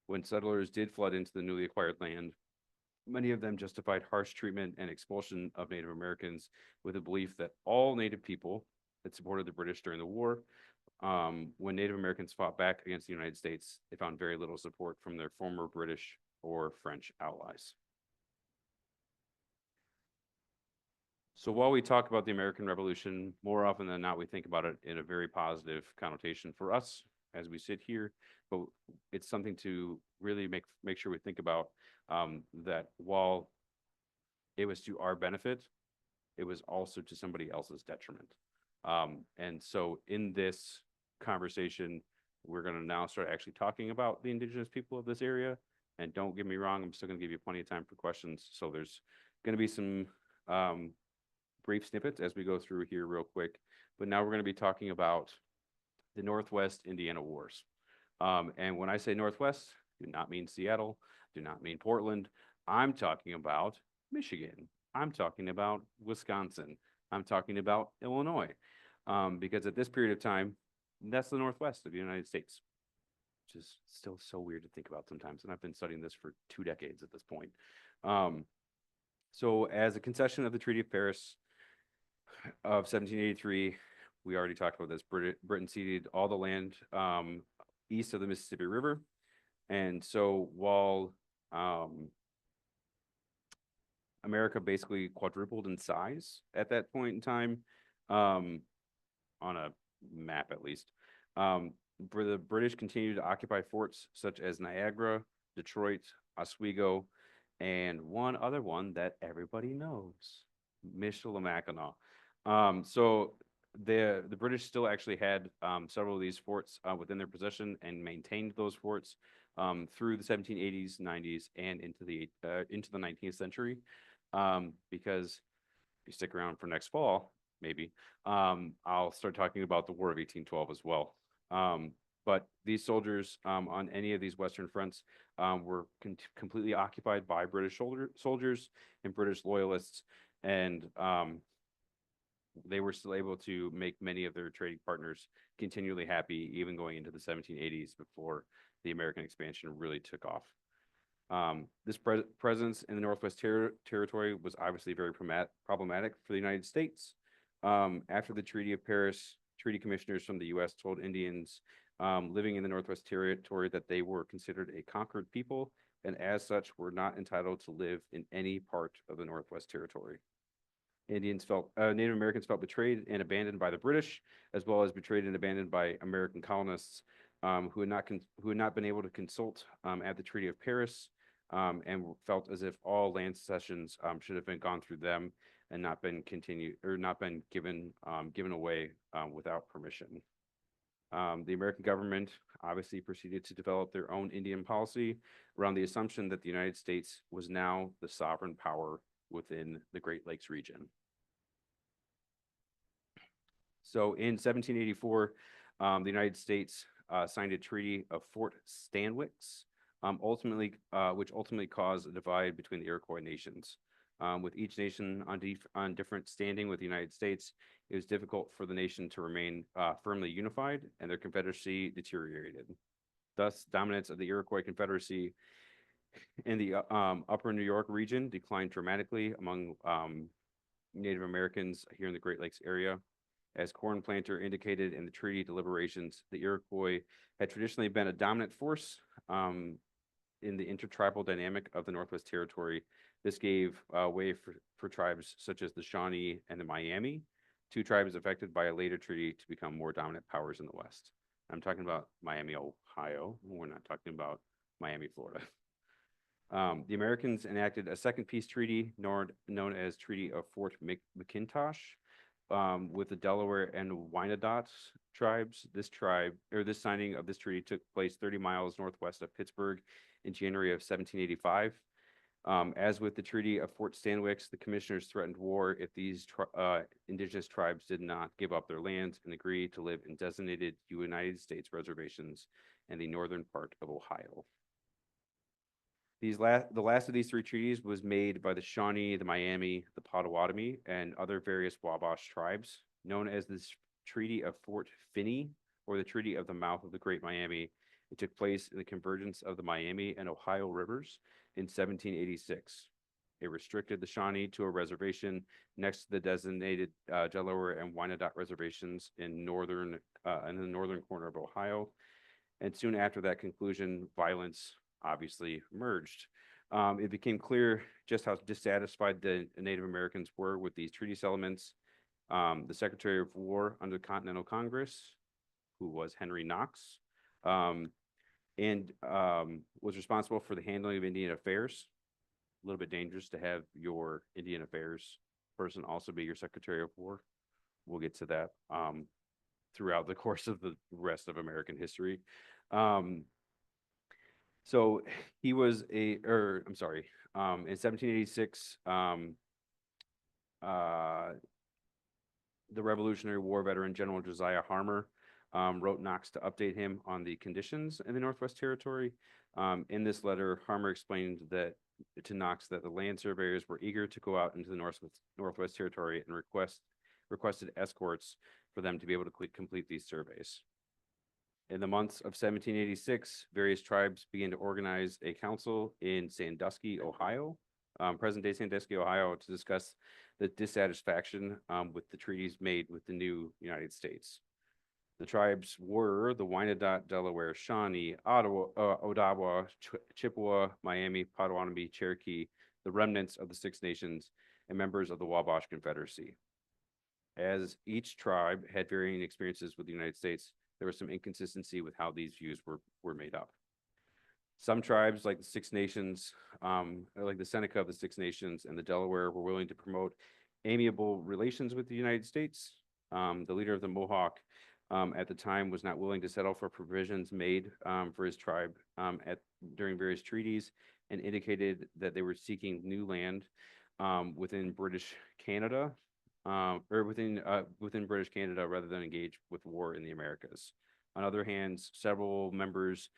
When settlers did flood into the newly acquired land, many of them justified harsh treatment and expulsion of Native Americans with the belief that all Native people had supported the British during the war. When Native Americans fought back against the United States, they found very little support from their former British or French allies. So while we talk about the American Revolution, more often than not, we think about it in a very positive connotation for us as we sit here, but it's something to really make sure we think about, that while it was to our benefit, it was also to somebody else's detriment. And so in this conversation, we're going to now start actually talking about the indigenous people of this area. And don't get me wrong, I'm still going to give you plenty of time for questions. So there's going to be some brief snippets as we go through here real quick. But now we're going to be talking about the Northwest Indiana Wars. And when I say Northwest, do not mean Seattle, do not mean Portland. I'm talking about Michigan. I'm talking about Wisconsin. I'm talking about Illinois. Because at this period of time, that's the Northwest of the United States, which is still so weird to think about sometimes. And I've been studying this for 2 decades at this point. So as a concession of the Treaty of Paris of 1783, we already talked about this, Britain ceded all the land east of the Mississippi River. And so while America basically quadrupled in size at that point in time, on a map at least, where the British continued to occupy forts such as Niagara, Detroit, Oswego, and one other one that everybody knows, Michilimackinac. So the British still actually had several of these forts within their possession and maintained those forts through the 1780s, 90s, and into the 19th century. Because if you stick around for next fall, maybe, I'll start talking about the War of 1812 as well. But these soldiers on any of these Western fronts were completely occupied by British soldiers and British loyalists, and they were still able to make many of their trading partners continually happy, even going into the 1780s before the American expansion really took off. This presence in the Northwest Territory was obviously very problematic for the United States. After the Treaty of Paris, treaty commissioners from the U.S. told Indians living in the Northwest Territory that they were considered a conquered people, and as such were not entitled to live in any part of the Northwest Territory. Native Americans felt betrayed and abandoned by the British, as well as betrayed and abandoned by American colonists who had not been able to consult at the Treaty of Paris, and felt as if all land cessions should have been gone through them and not been given away without permission. The American government obviously proceeded to develop their own Indian policy around the assumption that the United States was now the sovereign power within the Great Lakes region. So in 1784, the United States signed a treaty of Fort Stanwix, which ultimately caused a divide between the Iroquois nations. With each nation on different standing with the United States, it was difficult for the nation to remain firmly unified, and their confederacy deteriorated. Thus, dominance of the Iroquois Confederacy in the upper New York region declined dramatically among Native Americans here in the Great Lakes area. As Corn Planter indicated in the treaty deliberations, the Iroquois had traditionally been a dominant force in the intertribal dynamic of the Northwest Territory. This gave way for tribes such as the Shawnee and the Miami, 2 tribes affected by a later treaty to become more dominant powers in the West. I'm talking about Miami, Ohio. We're not talking about Miami, Florida. The Americans enacted a second peace treaty known as Treaty of Fort McIntosh with the Delaware and Wyandot tribes. This signing of this treaty took place 30 miles northwest of Pittsburgh in January of 1785. As with the Treaty of Fort Stanwix, the commissioners threatened war if these indigenous tribes did not give up their lands and agree to live in designated United States reservations in the northern part of Ohio. The last of these three treaties was made by the Shawnee, the Miami, the Potawatomi, and other various Wabash tribes, known as this Treaty of Fort Finney, or the Treaty of the Mouth of the Great Miami. It took place in the convergence of the Miami and Ohio rivers in 1786. It restricted the Shawnee to a reservation next to the designated Delaware and Wyandot reservations in the northern corner of Ohio. And soon after that conclusion, violence obviously emerged. It became clear just how dissatisfied the Native Americans were with these treaty settlements. The Secretary of War under the Continental Congress, who was Henry Knox, was responsible for the handling of Indian affairs. A little bit dangerous to have your Indian affairs person also be your Secretary of War. We'll get to that throughout the course of the rest of American history. So he was in 1786, the Revolutionary War veteran General Josiah Harmer wrote Knox to update him on the conditions in the Northwest Territory. In this letter, Harmer explained to Knox that the land surveyors were eager to go out into the Northwest Territory and requested escorts for them to be able to complete these surveys. In the months of 1786, various tribes began to organize a council in Sandusky, Ohio, present-day Sandusky, Ohio, to discuss the dissatisfaction with the treaties made with the new United States. The tribes were the Wyandot, Delaware, Shawnee, Odawa, Chippewa, Miami, Potawatomi, Cherokee, the remnants of the Six Nations, and members of the Wabash Confederacy. As each tribe had varying experiences with the United States, there was some inconsistency with how these views were made up. Some tribes, like the Six Nations, like the Seneca of the Six Nations and the Delaware, were willing to promote amiable relations with the United States. The leader of the Mohawk at the time was not willing to settle for provisions made for his tribe during various treaties, and indicated that they were seeking new land within British Canada, or within British Canada, rather than engage with war in the Americas. On other hand, several members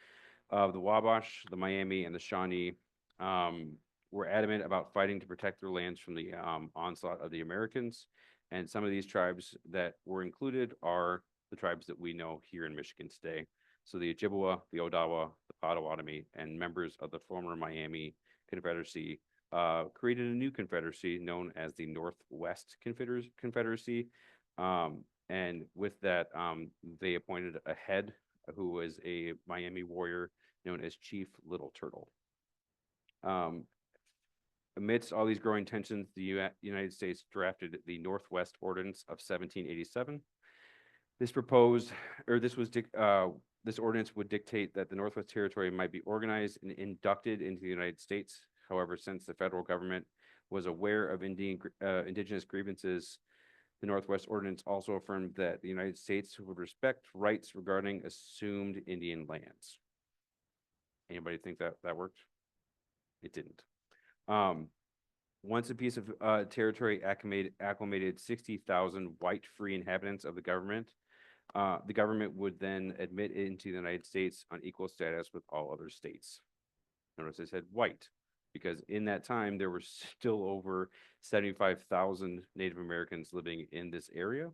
of the Wabash, the Miami, and the Shawnee were adamant about fighting to protect their lands from the onslaught of the Americans. And some of these tribes that were included are the tribes that we know here in Michigan today. So the Ojibwa, the Odawa, the Potawatomi, and members of the former Miami Confederacy created a new confederacy known as the Northwest Confederacy. And with that, they appointed a head who was a Miami warrior known as Chief Little Turtle. Amidst all these growing tensions, the United States drafted the Northwest Ordinance of 1787. This ordinance would dictate that the Northwest Territory might be organized and inducted into the United States. However, since the federal government was aware of indigenous grievances, the Northwest Ordinance also affirmed that the United States would respect rights regarding assumed Indian lands. Anybody think that worked? It didn't. Once a piece of territory acclimated 60,000 white free inhabitants of the government would then admit it into the United States on equal status with all other states. Notice I said white, because in that time, there were still over 75,000 Native Americans living in this area.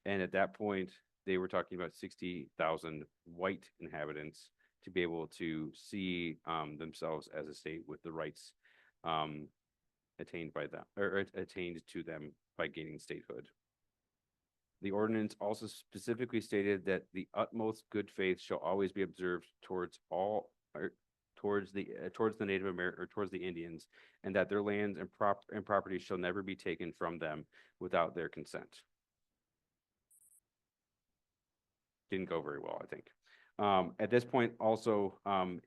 And at that point, they were talking about 60,000 white inhabitants to be able to see themselves as a state with the rights attained to them by gaining statehood. The ordinance also specifically stated that the utmost good faith shall always be observed towards the Native American, or towards the Indians, and that their lands and property shall never be taken from them without their consent. Didn't go very well, I think. At this point, also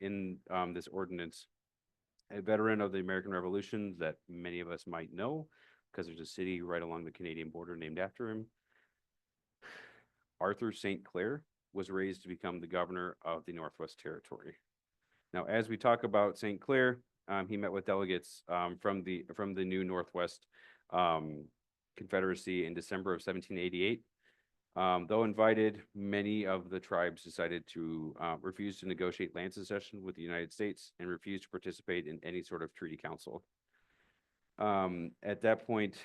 in this ordinance, a veteran of the American Revolution that many of us might know, because there's a city right along the Canadian border named after him, Arthur St. Clair, was raised to become the governor of the Northwest Territory. Now, as we talk about St. Clair, he met with delegates from the new Northwest Confederacy in December of 1788. Though invited, many of the tribes decided to refuse to negotiate land secession with the United States and refused to participate in any sort of treaty council. At that point,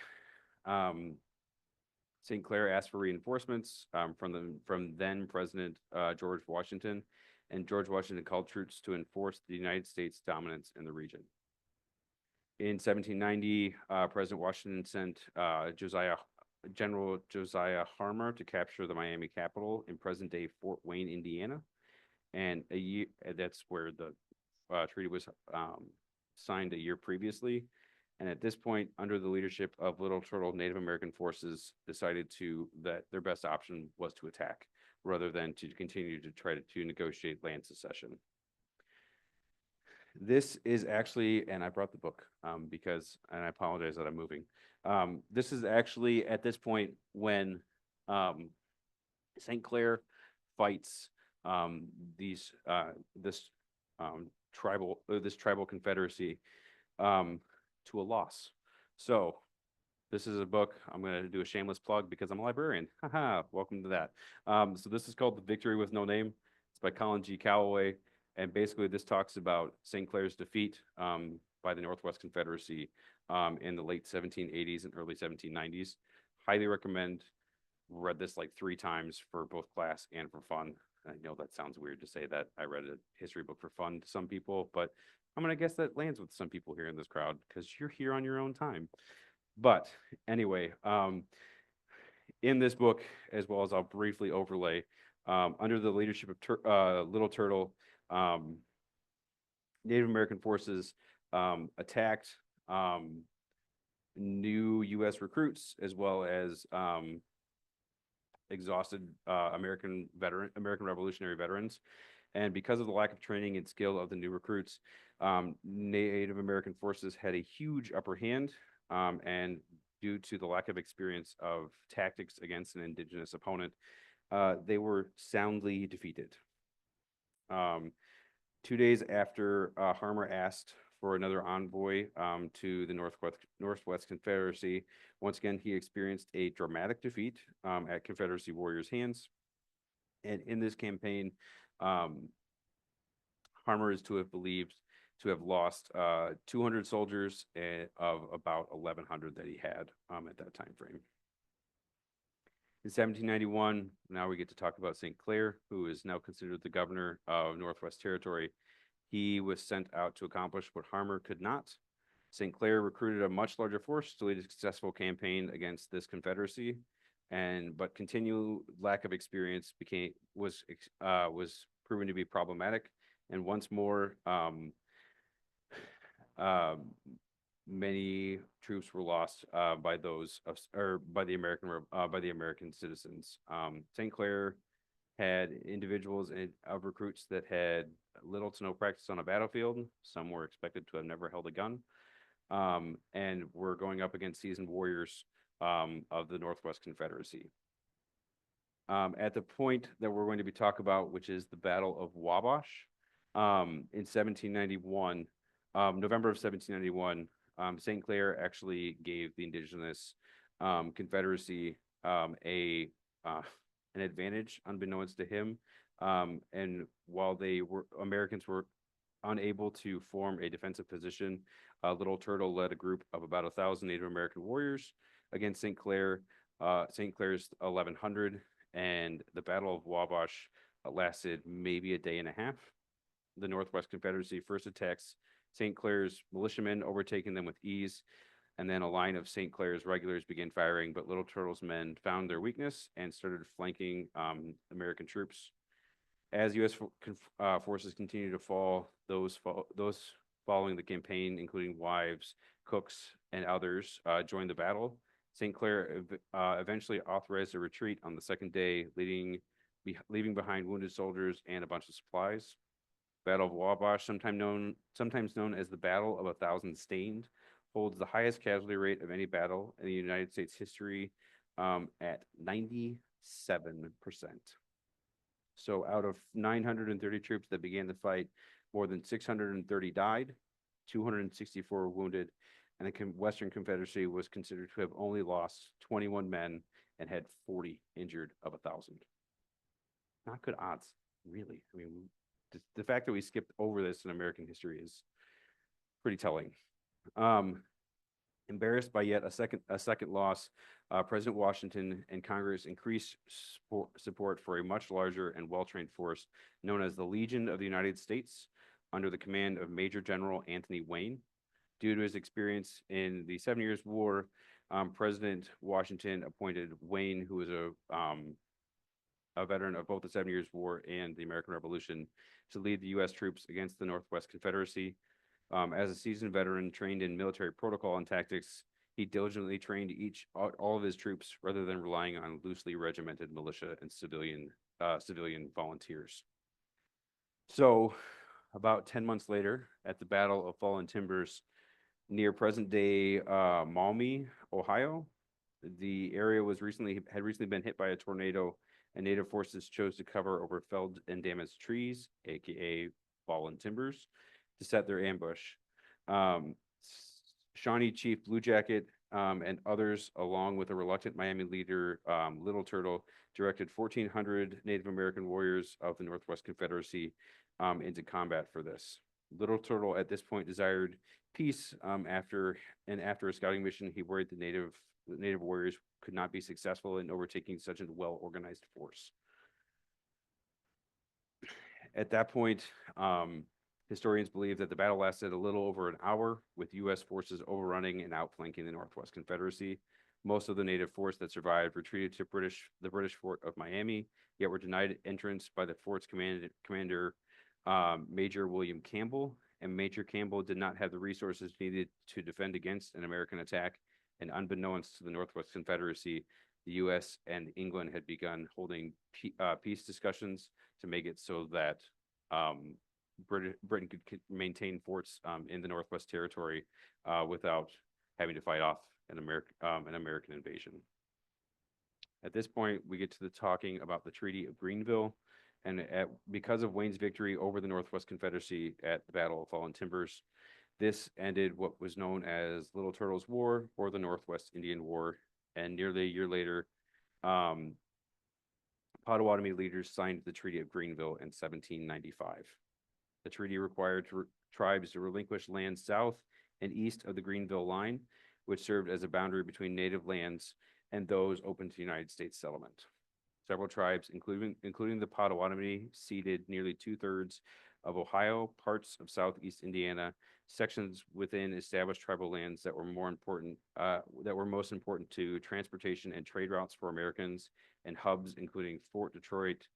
St. Clair asked for reinforcements from then President George Washington, and George Washington called troops to enforce the United States dominance in the region. In 1790, President Washington sent General Josiah Harmer to capture the Miami capital in present-day Fort Wayne, Indiana, and that's where the treaty was signed a year previously. And at this point, under the leadership of Little Turtle, Native American forces decided that their best option was to attack rather than to continue to try to negotiate land secession. This is actually, and I brought the book because, and I apologize that I'm moving. This is actually at this point when St. Clair fights this tribal confederacy to a loss. So this is a book. I'm going to do a shameless plug because I'm a librarian. Haha, welcome to that. So this is called The Victory with No Name. It's by Colin G. Calloway. And basically this talks about St. Clair's defeat by the Northwest Confederacy in the late 1780s and early 1790s. Highly recommend. Read this like 3 times for both class and for fun. I know that sounds weird to say that I read a history book for fun to some people, but I'm going to guess that lands with some people here in this crowd because you're here on your own time. But anyway, in this book, as well as I'll briefly overlay, under the leadership of Little Turtle, Native American forces attacked new U.S. recruits as well as exhausted American Revolutionary veterans. And because of the lack of training and skill of the new recruits, Native American forces had a huge upper hand, and due to the lack of experience of tactics against an indigenous opponent, they were soundly defeated. 2 days after Harmer asked for another envoy to the Northwest Confederacy, once again, he experienced a dramatic defeat at Confederacy warriors' hands. And in this campaign, Harmer is to have believed to have lost 200 soldiers of about 1,100 that he had at that time frame. In 1791, now we get to talk about St. Clair, who is now considered the governor of Northwest Territory. He was sent out to accomplish what Harmer could not. St. Clair recruited a much larger force to lead a successful campaign against this confederacy, but continued lack of experience was proven to be problematic. And once more, many troops were lost by the American citizens. St. Clair had individuals of recruits that had little to no practice on a battlefield. Some were expected to have never held a gun, and were going up against seasoned warriors of the Northwest Confederacy. At the point that we're going to be talking about, which is the Battle of Wabash, in 1791, November of 1791, St. Clair actually gave the Indigenous Confederacy an advantage unbeknownst to him. And while Americans were unable to form a defensive position, Little Turtle led a group of about 1,000 Native American warriors against St. Clair's 1,100, and the Battle of Wabash lasted maybe a day and a half. The Northwest Confederacy first attacks St. Clair's militiamen, overtaking them with ease, and then a line of St. Clair's regulars began firing, but Little Turtle's men found their weakness and started flanking American troops. As U.S. forces continued to fall, those following the campaign, including wives, cooks, and others, joined the battle. St. Clair eventually authorized a retreat on the second day, leaving behind wounded soldiers and a bunch of supplies. Battle of Wabash, sometimes known as the Battle of 1,000 Stained, holds the highest casualty rate of any battle in the United States history at 97%. So out of 930 troops that began the fight, more than 630 died, 264 were wounded, and the Western Confederacy was considered to have only lost 21 men and had 40 injured of 1,000. Not good odds, really. I mean, the fact that we skipped over this in American history is pretty telling. Embarrassed by yet a second loss, President Washington and Congress increased support for a much larger and well-trained force known as the Legion of the United States under the command of Major General Anthony Wayne. Due to his experience in the 7 Years' War, President Washington appointed Wayne, who was a veteran of both the 7 Years' War and the American Revolution, to lead the U.S. troops against the Northwest Confederacy. As a seasoned veteran trained in military protocol and tactics, he diligently trained all of his troops rather than relying on loosely regimented militia and civilian volunteers. So, about 10 months later, at the Battle of Fallen Timbers near present-day Maumee, Ohio, the area had recently been hit by a tornado, and Native forces chose to cover over felled and damaged trees, aka fallen timbers, to set their ambush. Shawnee Chief Blue Jacket and others, along with a reluctant Miami leader, Little Turtle, directed 1,400 Native American warriors of the Northwest Confederacy into combat for this. Little Turtle at this point desired peace after a scouting mission. He worried the Native warriors could not be successful in overtaking such a well-organized force. At that point, historians believe that the battle lasted a little over an hour, with U.S. forces overrunning and outflanking the Northwest Confederacy. Most of the Native force that survived retreated to the British fort of Miami, yet were denied entrance by the fort's commander, Major William Campbell, and Major Campbell did not have the resources needed to defend against an American attack, and unbeknownst to the Northwest Confederacy, the U.S. and England had begun holding peace discussions to make it so that Britain could maintain forts in the Northwest Territory without having to fight off an American invasion. At this point, we get to the talking about the Treaty of Greenville, and because of Wayne's victory over the Northwest Confederacy at the Battle of Fallen Timbers, this ended what was known as Little Turtle's War or the Northwest Indian War, and nearly a year later, Potawatomi leaders signed the Treaty of Greenville in 1795. The treaty required tribes to relinquish land south and east of the Greenville line, which served as a boundary between native lands and those open to United States settlement. Several tribes, including the Potawatomi, ceded nearly 2/3 of Ohio, parts of southeast Indiana, sections within established tribal lands that were most important to transportation and trade routes for Americans, and hubs including Fort Detroit,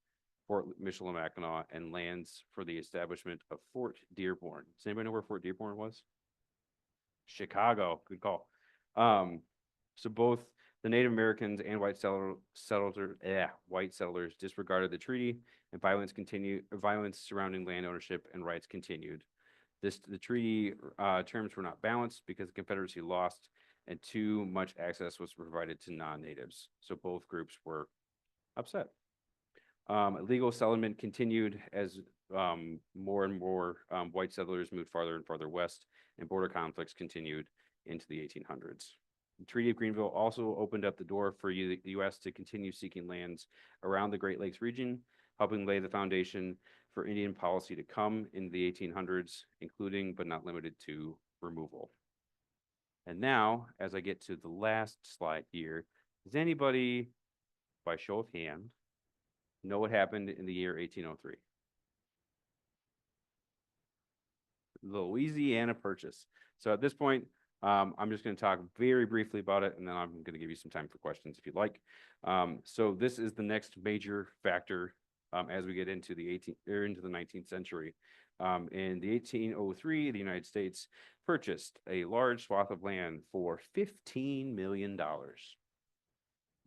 Fort Michilimackinac, and lands for the establishment of Fort Dearborn. Does anybody know where Fort Dearborn was? Chicago. Good call. So both the Native Americans and white settlers disregarded the treaty, and violence surrounding land ownership and rights continued. The treaty terms were not balanced because the Confederacy lost and too much access was provided to non-natives. So both groups were upset. Illegal settlement continued as more and more white settlers moved farther and farther west, and border conflicts continued into the 1800s. The Treaty of Greenville also opened up the door for the U.S. to continue seeking lands around the Great Lakes region, helping lay the foundation for Indian policy to come in the 1800s, including but not limited to removal. And now, as I get to the last slide here, does anybody, by show of hand, know what happened in the year 1803? The Louisiana Purchase. So at this point, I'm just going to talk very briefly about it, and then I'm going to give you some time for questions if you'd like. So this is the next major factor as we get into the 19th century. In the 1803, the United States purchased a large swath of land for $15 million.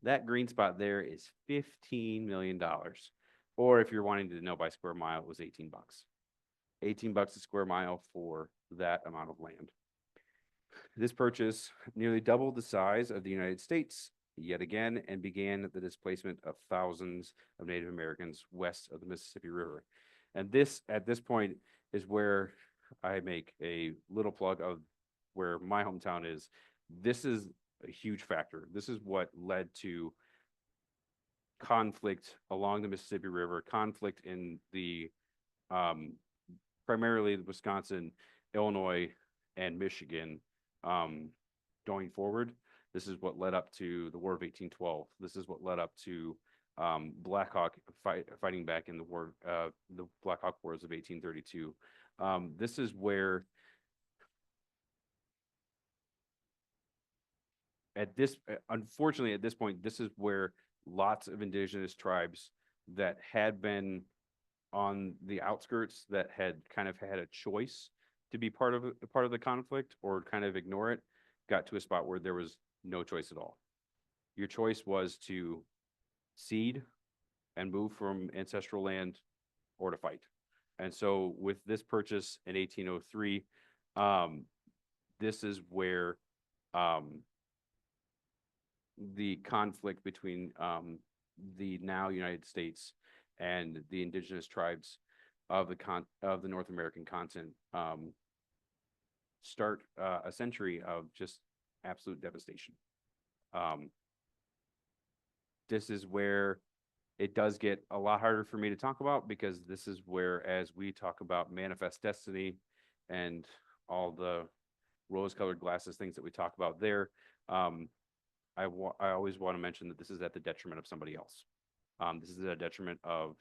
That green spot there is $15 million. Or if you're wanting to know by square mile, it was 18 bucks. 18 bucks a square mile for that amount of land. This purchase nearly doubled the size of the United States yet again and began the displacement of thousands of Native Americans west of the Mississippi River. And this, at this point, is where I make a little plug of where my hometown is. This is a huge factor. This is what led to conflict along the Mississippi River, conflict in the primarily Wisconsin, Illinois, and Michigan going forward. This is what led up to the War of 1812. This is what led up to Black Hawk fighting back in the Black Hawk Wars of 1832. This is where unfortunately, at this point, this is where lots of indigenous tribes that had been on the outskirts, that had kind of had a choice to be part of the conflict or kind of ignore it, got to a spot where there was no choice at all. Your choice was to cede and move from ancestral land or to fight. And so with this purchase in 1803, this is where the conflict between the now United States and the indigenous tribes of the North American continent start a century of just absolute devastation. This is where it does get a lot harder for me to talk about, because this is where, as we talk about manifest destiny and all the rose-colored glasses things that we talk about there, I always want to mention that this is at the detriment of somebody else. This is at a detriment of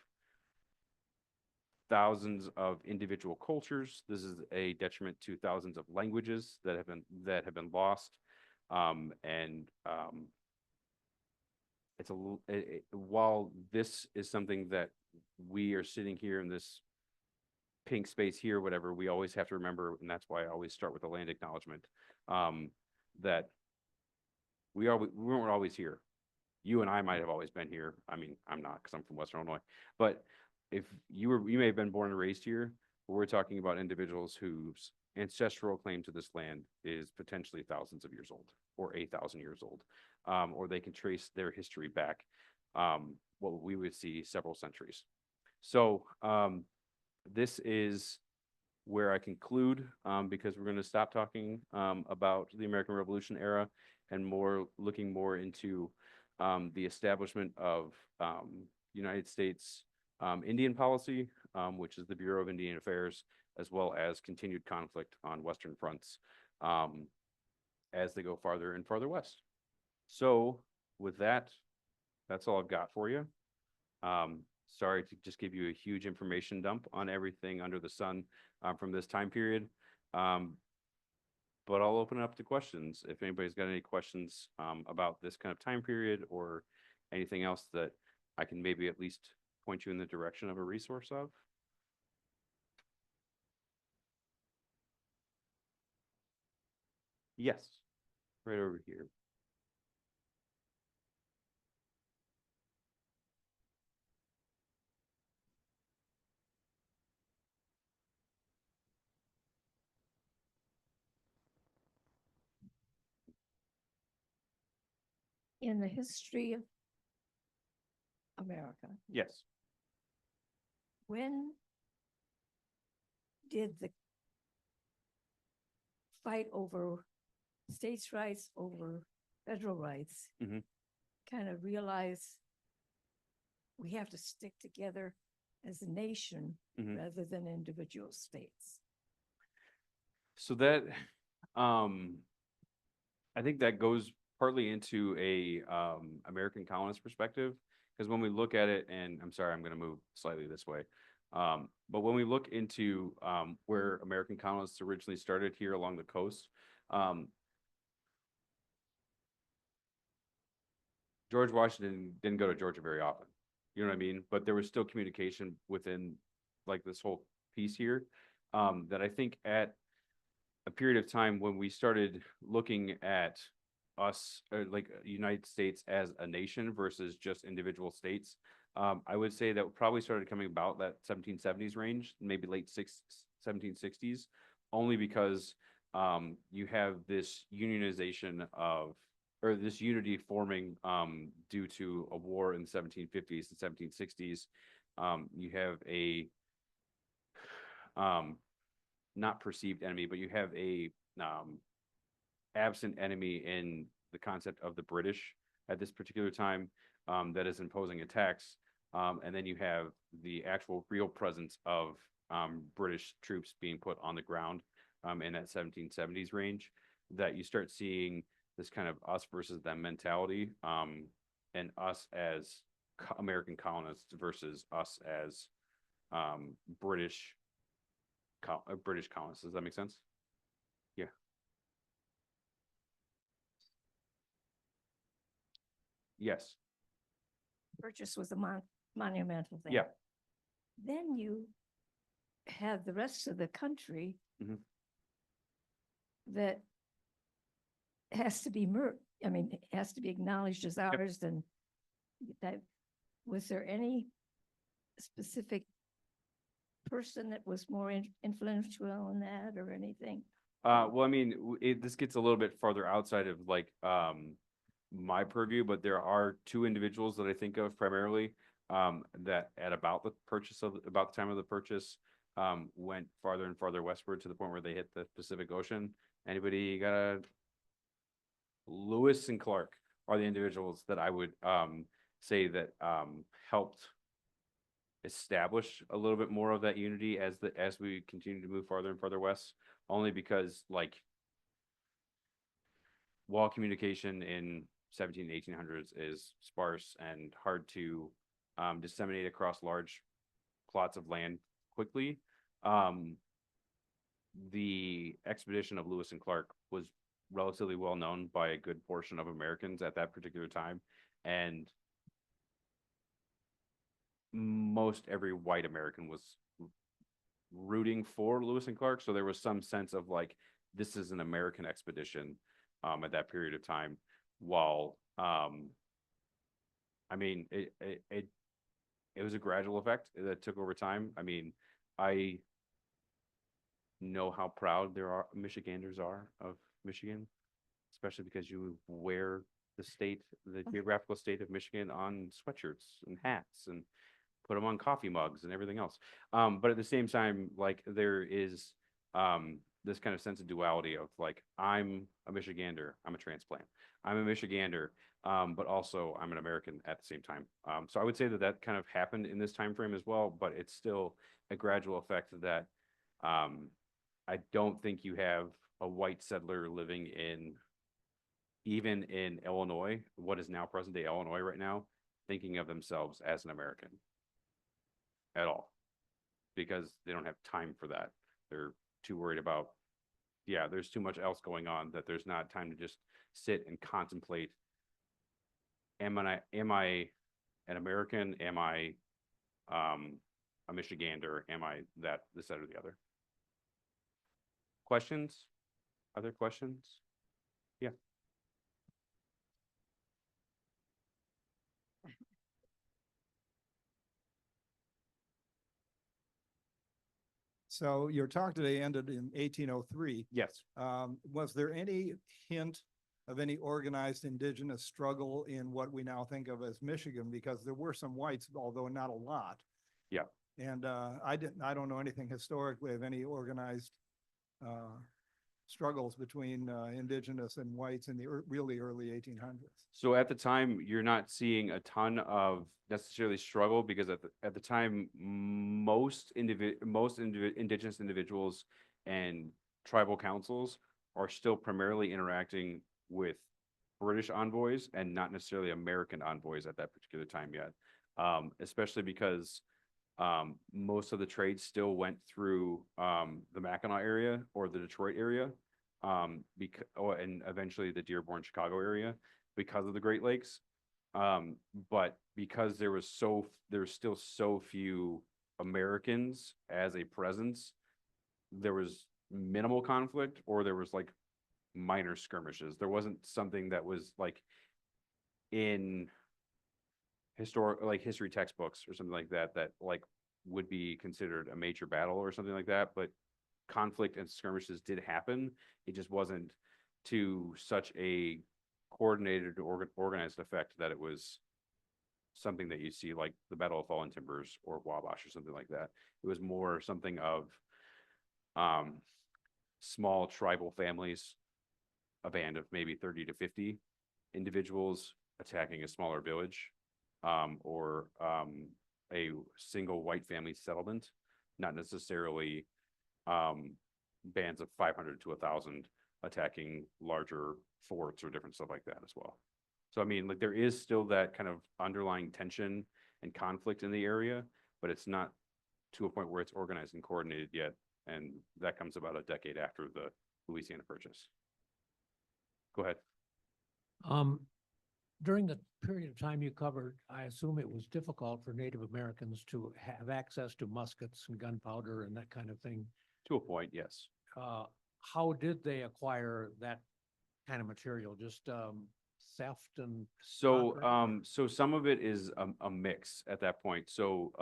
thousands of individual cultures. This is a detriment to thousands of languages that have been lost. It's while this is something that we are sitting here in this pink space here, whatever, we always have to remember, and that's why I always start with the land acknowledgement, that we weren't always here. You and I might have always been here. I mean, I'm not, because I'm from Western Illinois. But if you may have been born and raised here, but we're talking about individuals whose ancestral claim to this land is potentially thousands of years old, or 1,000 years old, or they can trace their history back, what we would see several centuries. So this is where I conclude, because we're going to stop talking about the American Revolution era and looking more into the establishment of United States Indian policy, which is the Bureau of Indian Affairs, as well as continued conflict on Western fronts as they go farther and farther west. So with that, that's all I've got for you. Sorry to just give you a huge information dump on everything under the sun from this time period. But I'll open it up to questions. If anybody's got any questions about this kind of time period or anything else that I can maybe at least point you in the direction of a resource of. Yes, right over here. In the history of America, Yes. when did the fight over states' rights over federal rights Mhm. kind of realize we have to stick together as a nation Mhm. rather than individual states? So that, I think that goes partly into a American colonist perspective, because when we look at it, and I'm sorry, I'm going to move slightly this way, but when we look into where American colonists originally started here along the coast, George Washington didn't go to Georgia very often. You know what I mean? But there was still communication within like this whole piece here, that I think at a period of time when we started looking at us, like United States as a nation versus just individual states, I would say that probably started coming about that 1770s range, maybe late 1760s, only because you have this unionization of, or this unity forming due to a war in the 1750s and 1760s. You have a not perceived enemy, but you have a absent enemy in the concept of the British at this particular time. that is imposing a tax. And then you have the actual real presence of British troops being put on the ground in that 1770s range, that you start seeing this kind of us versus them mentality, and us as American colonists versus us as British British colonists. Does that make sense? Yeah. Yes. Purchase was a monumental thing. Yeah. Then you have the rest of the country Mhm. that has to be it has to be acknowledged as ours, and that, was there any specific person that was more influential in that or anything? Well, I mean, this gets a little bit farther outside of like my purview, but there are two individuals that I think of primarily that at about the time of the purchase went farther and farther westward to the point where they hit the Pacific Ocean. Anybody got a Lewis and Clark are the individuals that I would say that helped establish a little bit more of that unity as we continue to move farther and farther west, only because like wall communication in 1800s is sparse and hard to disseminate across large plots of land quickly. The expedition of Lewis and Clark was relatively well known by a good portion of Americans at that particular time, and most every white American was rooting for Lewis and Clark. So there was some sense of like, this is an American expedition at that period of time. While I mean, it was a gradual effect that took over time. I mean, I know how proud Michiganders are of Michigan, especially because you wear the geographical state of Michigan on sweatshirts and hats and put them on coffee mugs and everything else. But at the same time, like there is this kind of sense of duality of like, I'm a Michigander, I'm a transplant. I'm a Michigander, but also I'm an American at the same time. So I would say that kind of happened in this time frame as well, but it's still a gradual effect that I don't think you have a white settler living even in Illinois, what is now present day Illinois right now, thinking of themselves as an American at all, because they don't have time for that. They're too worried about, there's too much else going on that there's not time to just sit and contemplate. Am I an American? Am I a Michigander? Am I this, that, or the other? Questions? Other questions? Yeah. So your talk today ended in 1803. Yes. Was there any hint of any organized indigenous struggle in what we now think of as Michigan? Because there were some whites, although not a lot. Yeah. And I don't know anything historically of any organized struggles between indigenous and whites in the really early 1800s. So at the time, you're not seeing a ton of necessarily struggle, because at the time, most indigenous individuals and tribal councils are still primarily interacting with British envoys and not necessarily American envoys at that particular time yet. Especially because most of the trade still went through the Mackinac area or the Detroit area, and eventually the Dearborn, Chicago area, because of the Great Lakes. But because there's still so few Americans as a presence, there was minimal conflict, or there was like minor skirmishes. There wasn't something that was like in history textbooks or something like that like would be considered a major battle or something like that. But conflict and skirmishes did happen. It just wasn't to such a coordinated or organized effect that it was something that you see like the Battle of Fallen Timbers or Wabash or something like that. It was more something of small tribal families, a band of maybe 30 to 50 individuals attacking a smaller village or a single white family settlement, not necessarily bands of 500 to 1,000 attacking larger forts or different stuff like that as well. So I mean, like there is still that kind of underlying tension and conflict in the area, but it's not to a point where it's organized and coordinated yet. And that comes about a decade after the Louisiana Purchase. Go ahead. During the period of time you covered, I assume it was difficult for Native Americans to have access to muskets and gunpowder and that kind of thing. To a point, yes. How did they acquire that kind of material? Just theft and So, Conquering? so some of it is a mix at that point. So,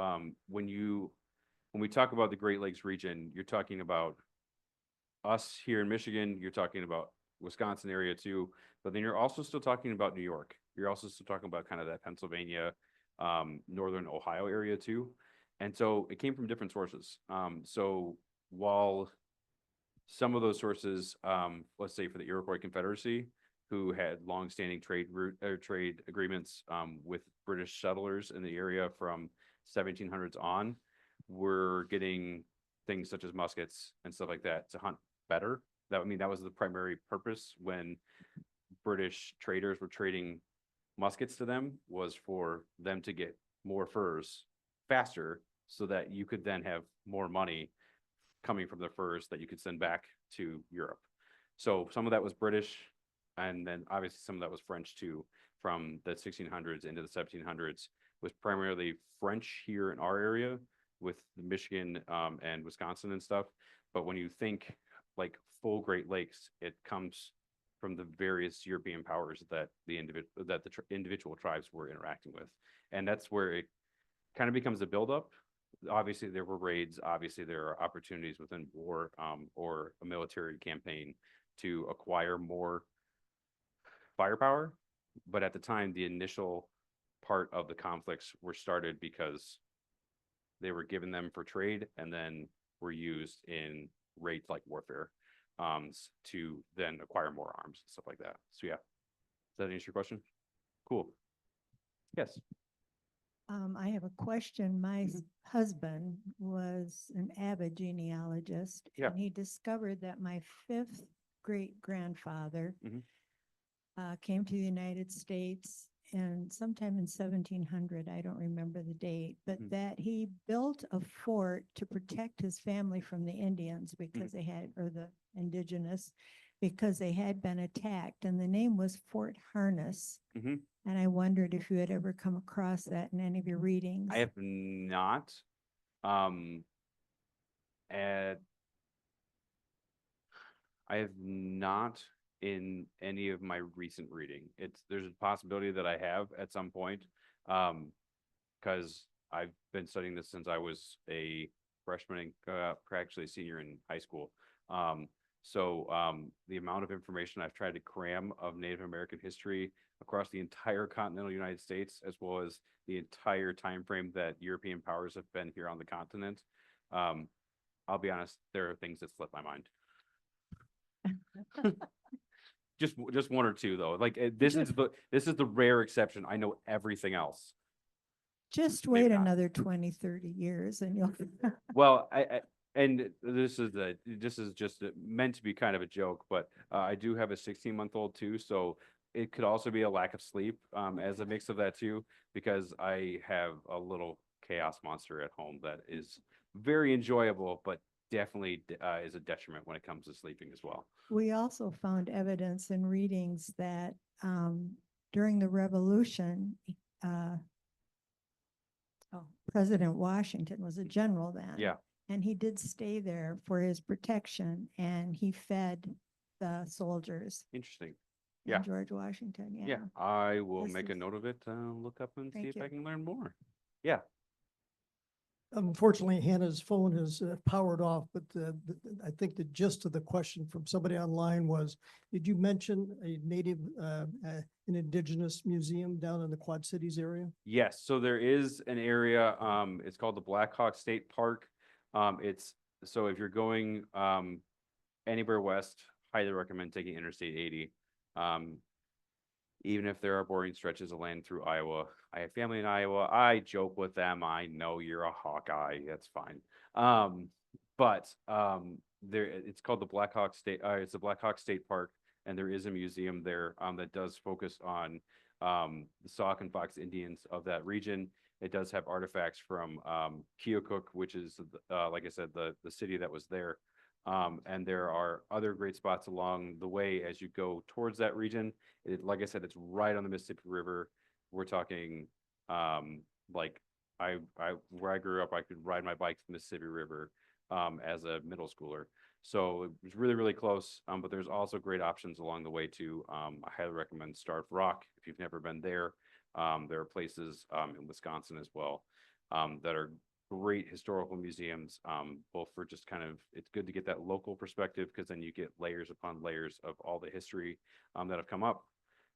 when we talk about the Great Lakes region, you're talking about us here in Michigan, you're talking about Wisconsin area too, but then you're also still talking about New York. You're also still talking about kind of that Pennsylvania, northern Ohio area too. And so it came from different sources. So while some of those sources, let's say for the Iroquois Confederacy, who had longstanding trade agreements with British settlers in the area from 1700s on, were getting things such as muskets and stuff like that to hunt better. That was the primary purpose when British traders were trading muskets to them, was for them to get more furs faster so that you could then have more money coming from the furs that you could send back to Europe. So some of that was British, and then obviously some of that was French too, from the 1600s into the 1700s, was primarily French here in our area with Michigan and Wisconsin and stuff. But when you think like full Great Lakes, it comes from the various European powers that the individual tribes were interacting with. And that's where it kind of becomes a buildup. Obviously there were raids, obviously there are opportunities within war or a military campaign to acquire more firepower. But at the time, the initial part of the conflicts were started because they were given them for trade and then were used in raid-like warfare to then acquire more arms and stuff like that. So yeah, does that answer your question? Cool. Yes. I have a question. My Mhm. husband was an avid genealogist. Yeah. And he discovered that my fifth great grandfather Mhm. came to the United States and sometime in 1700, I don't remember the date, but Mhm. that he built a fort to protect his family from the Indians because they had, or the Indigenous, because they had been attacked, and the name was Fort Harness. Mhm. And I wondered if you had ever come across that in any of your readings. I have not. And I have not in any of my recent reading. There's a possibility that I have at some point. Because I've been studying this since I was a freshman and actually a senior in high school. So the amount of information I've tried to cram of Native American history across the entire continental United States, as well as the entire time frame that European powers have been here on the continent, I'll be honest, there are things that slip my mind. Just one or two though. Like this is the rare exception. I know everything else. Just Maybe wait not. another 20, 30 years and you'll. Well, and this is just meant to be kind of a joke, but I do have a 16-month-old too, so it could also be a lack of sleep as a mix of that too, because I have a little chaos monster at home that is very enjoyable, but definitely is a detriment when it comes to sleeping as well. We also found evidence in readings that during the Revolution, President Washington was a general then. Yeah. And he did stay there for his protection, and he fed the soldiers. Interesting. in Yeah. George Washington, Yeah, yeah. I will This make a is- note of it, look up and see Thank if I you. can learn more. Yeah. Unfortunately, Hannah's phone is powered off, but I think the gist of the question from somebody online was, did you mention a native, an indigenous museum down in the Quad Cities area? Yes, so there is an area, it's called the Black Hawk State Park. So if you're going, anywhere west, highly recommend taking Interstate 80. even if there are boring stretches of land through Iowa. I have family in Iowa. I joke with them. I know you're a Hawkeye. That's fine. There it's called the Blackhawk State. It's the Blackhawk State Park, and there is a museum there that does focus on the Sauk and Fox Indians of that region. It does have artifacts from Keokuk, which is like I said, the city that was there. And there are other great spots along the way as you go towards that region. Like I said, it's right on the Mississippi River. We're talking like where I grew up, I could ride my bike to the Mississippi River as a middle schooler. So it was really, really close. But there's also great options along the way too. I highly recommend Starved Rock if you've never been there. There are places in Wisconsin as well that are great historical museums, both for just kind of, it's good to get that local perspective because then you get layers upon layers of all the history that have come up.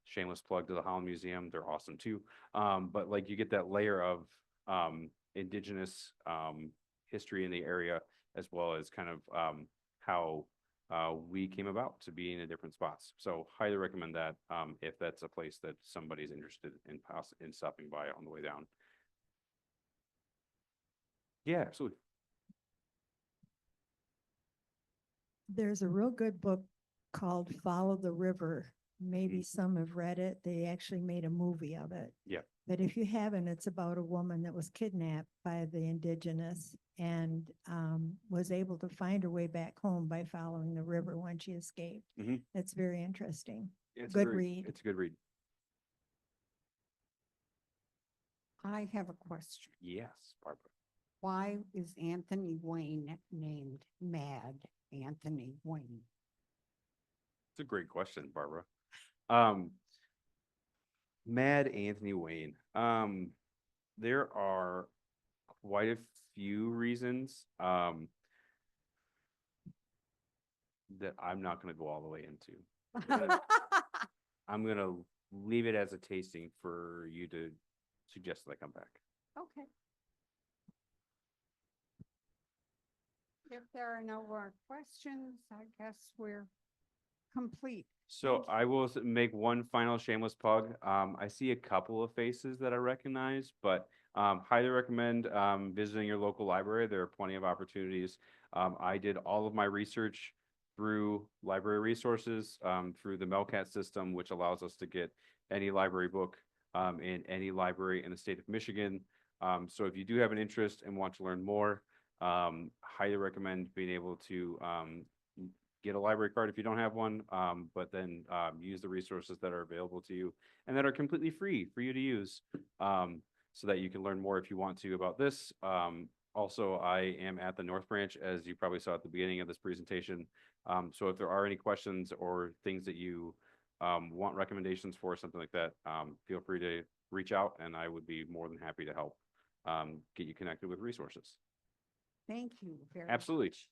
Shameless plug to the Holland Museum. They're awesome too. But like you get that layer of Indigenous history in the area, as well as kind of how we came about to be in different spots. So highly recommend that if that's a place that somebody's interested in stopping by on the way down. Yeah, absolutely. There's a real good book called Follow the River. Maybe some have read it. They actually made a movie of it. Yeah. But if you haven't, it's about a woman that was kidnapped by the Indigenous and was able to find her way back home by following the river when she escaped. Mhm. It's very interesting. It's Good read. It's a good read. I have a question. Yes, Barbara. Why is Anthony Wayne named Mad Anthony Wayne? It's a great question, Barbara. Mad Anthony Wayne. There are quite a few reasons that I'm not going to go all the way into. I'm going to leave it as a tasting for you to suggest that I come back. Okay. If there are no more questions, I guess we're complete. So I will make one final shameless plug. I see a couple of faces that I recognize, but highly recommend visiting your local library. There are plenty of opportunities. I did all of my research through library resources, through the Melcat system, which allows us to get any library book in any library in the state of Michigan. So if you do have an interest and want to learn more, highly recommend being able to get a library card if you don't have one, but then use the resources that are available to you and that are completely free for you to use, so that you can learn more if you want to about this. Also, I am at the North Branch, as you probably saw at the beginning of this presentation. So if there are any questions or things that you want recommendations for, something like that, feel free to reach out and I would be more than happy to help get you connected with resources. Thank you very Absolutely. much.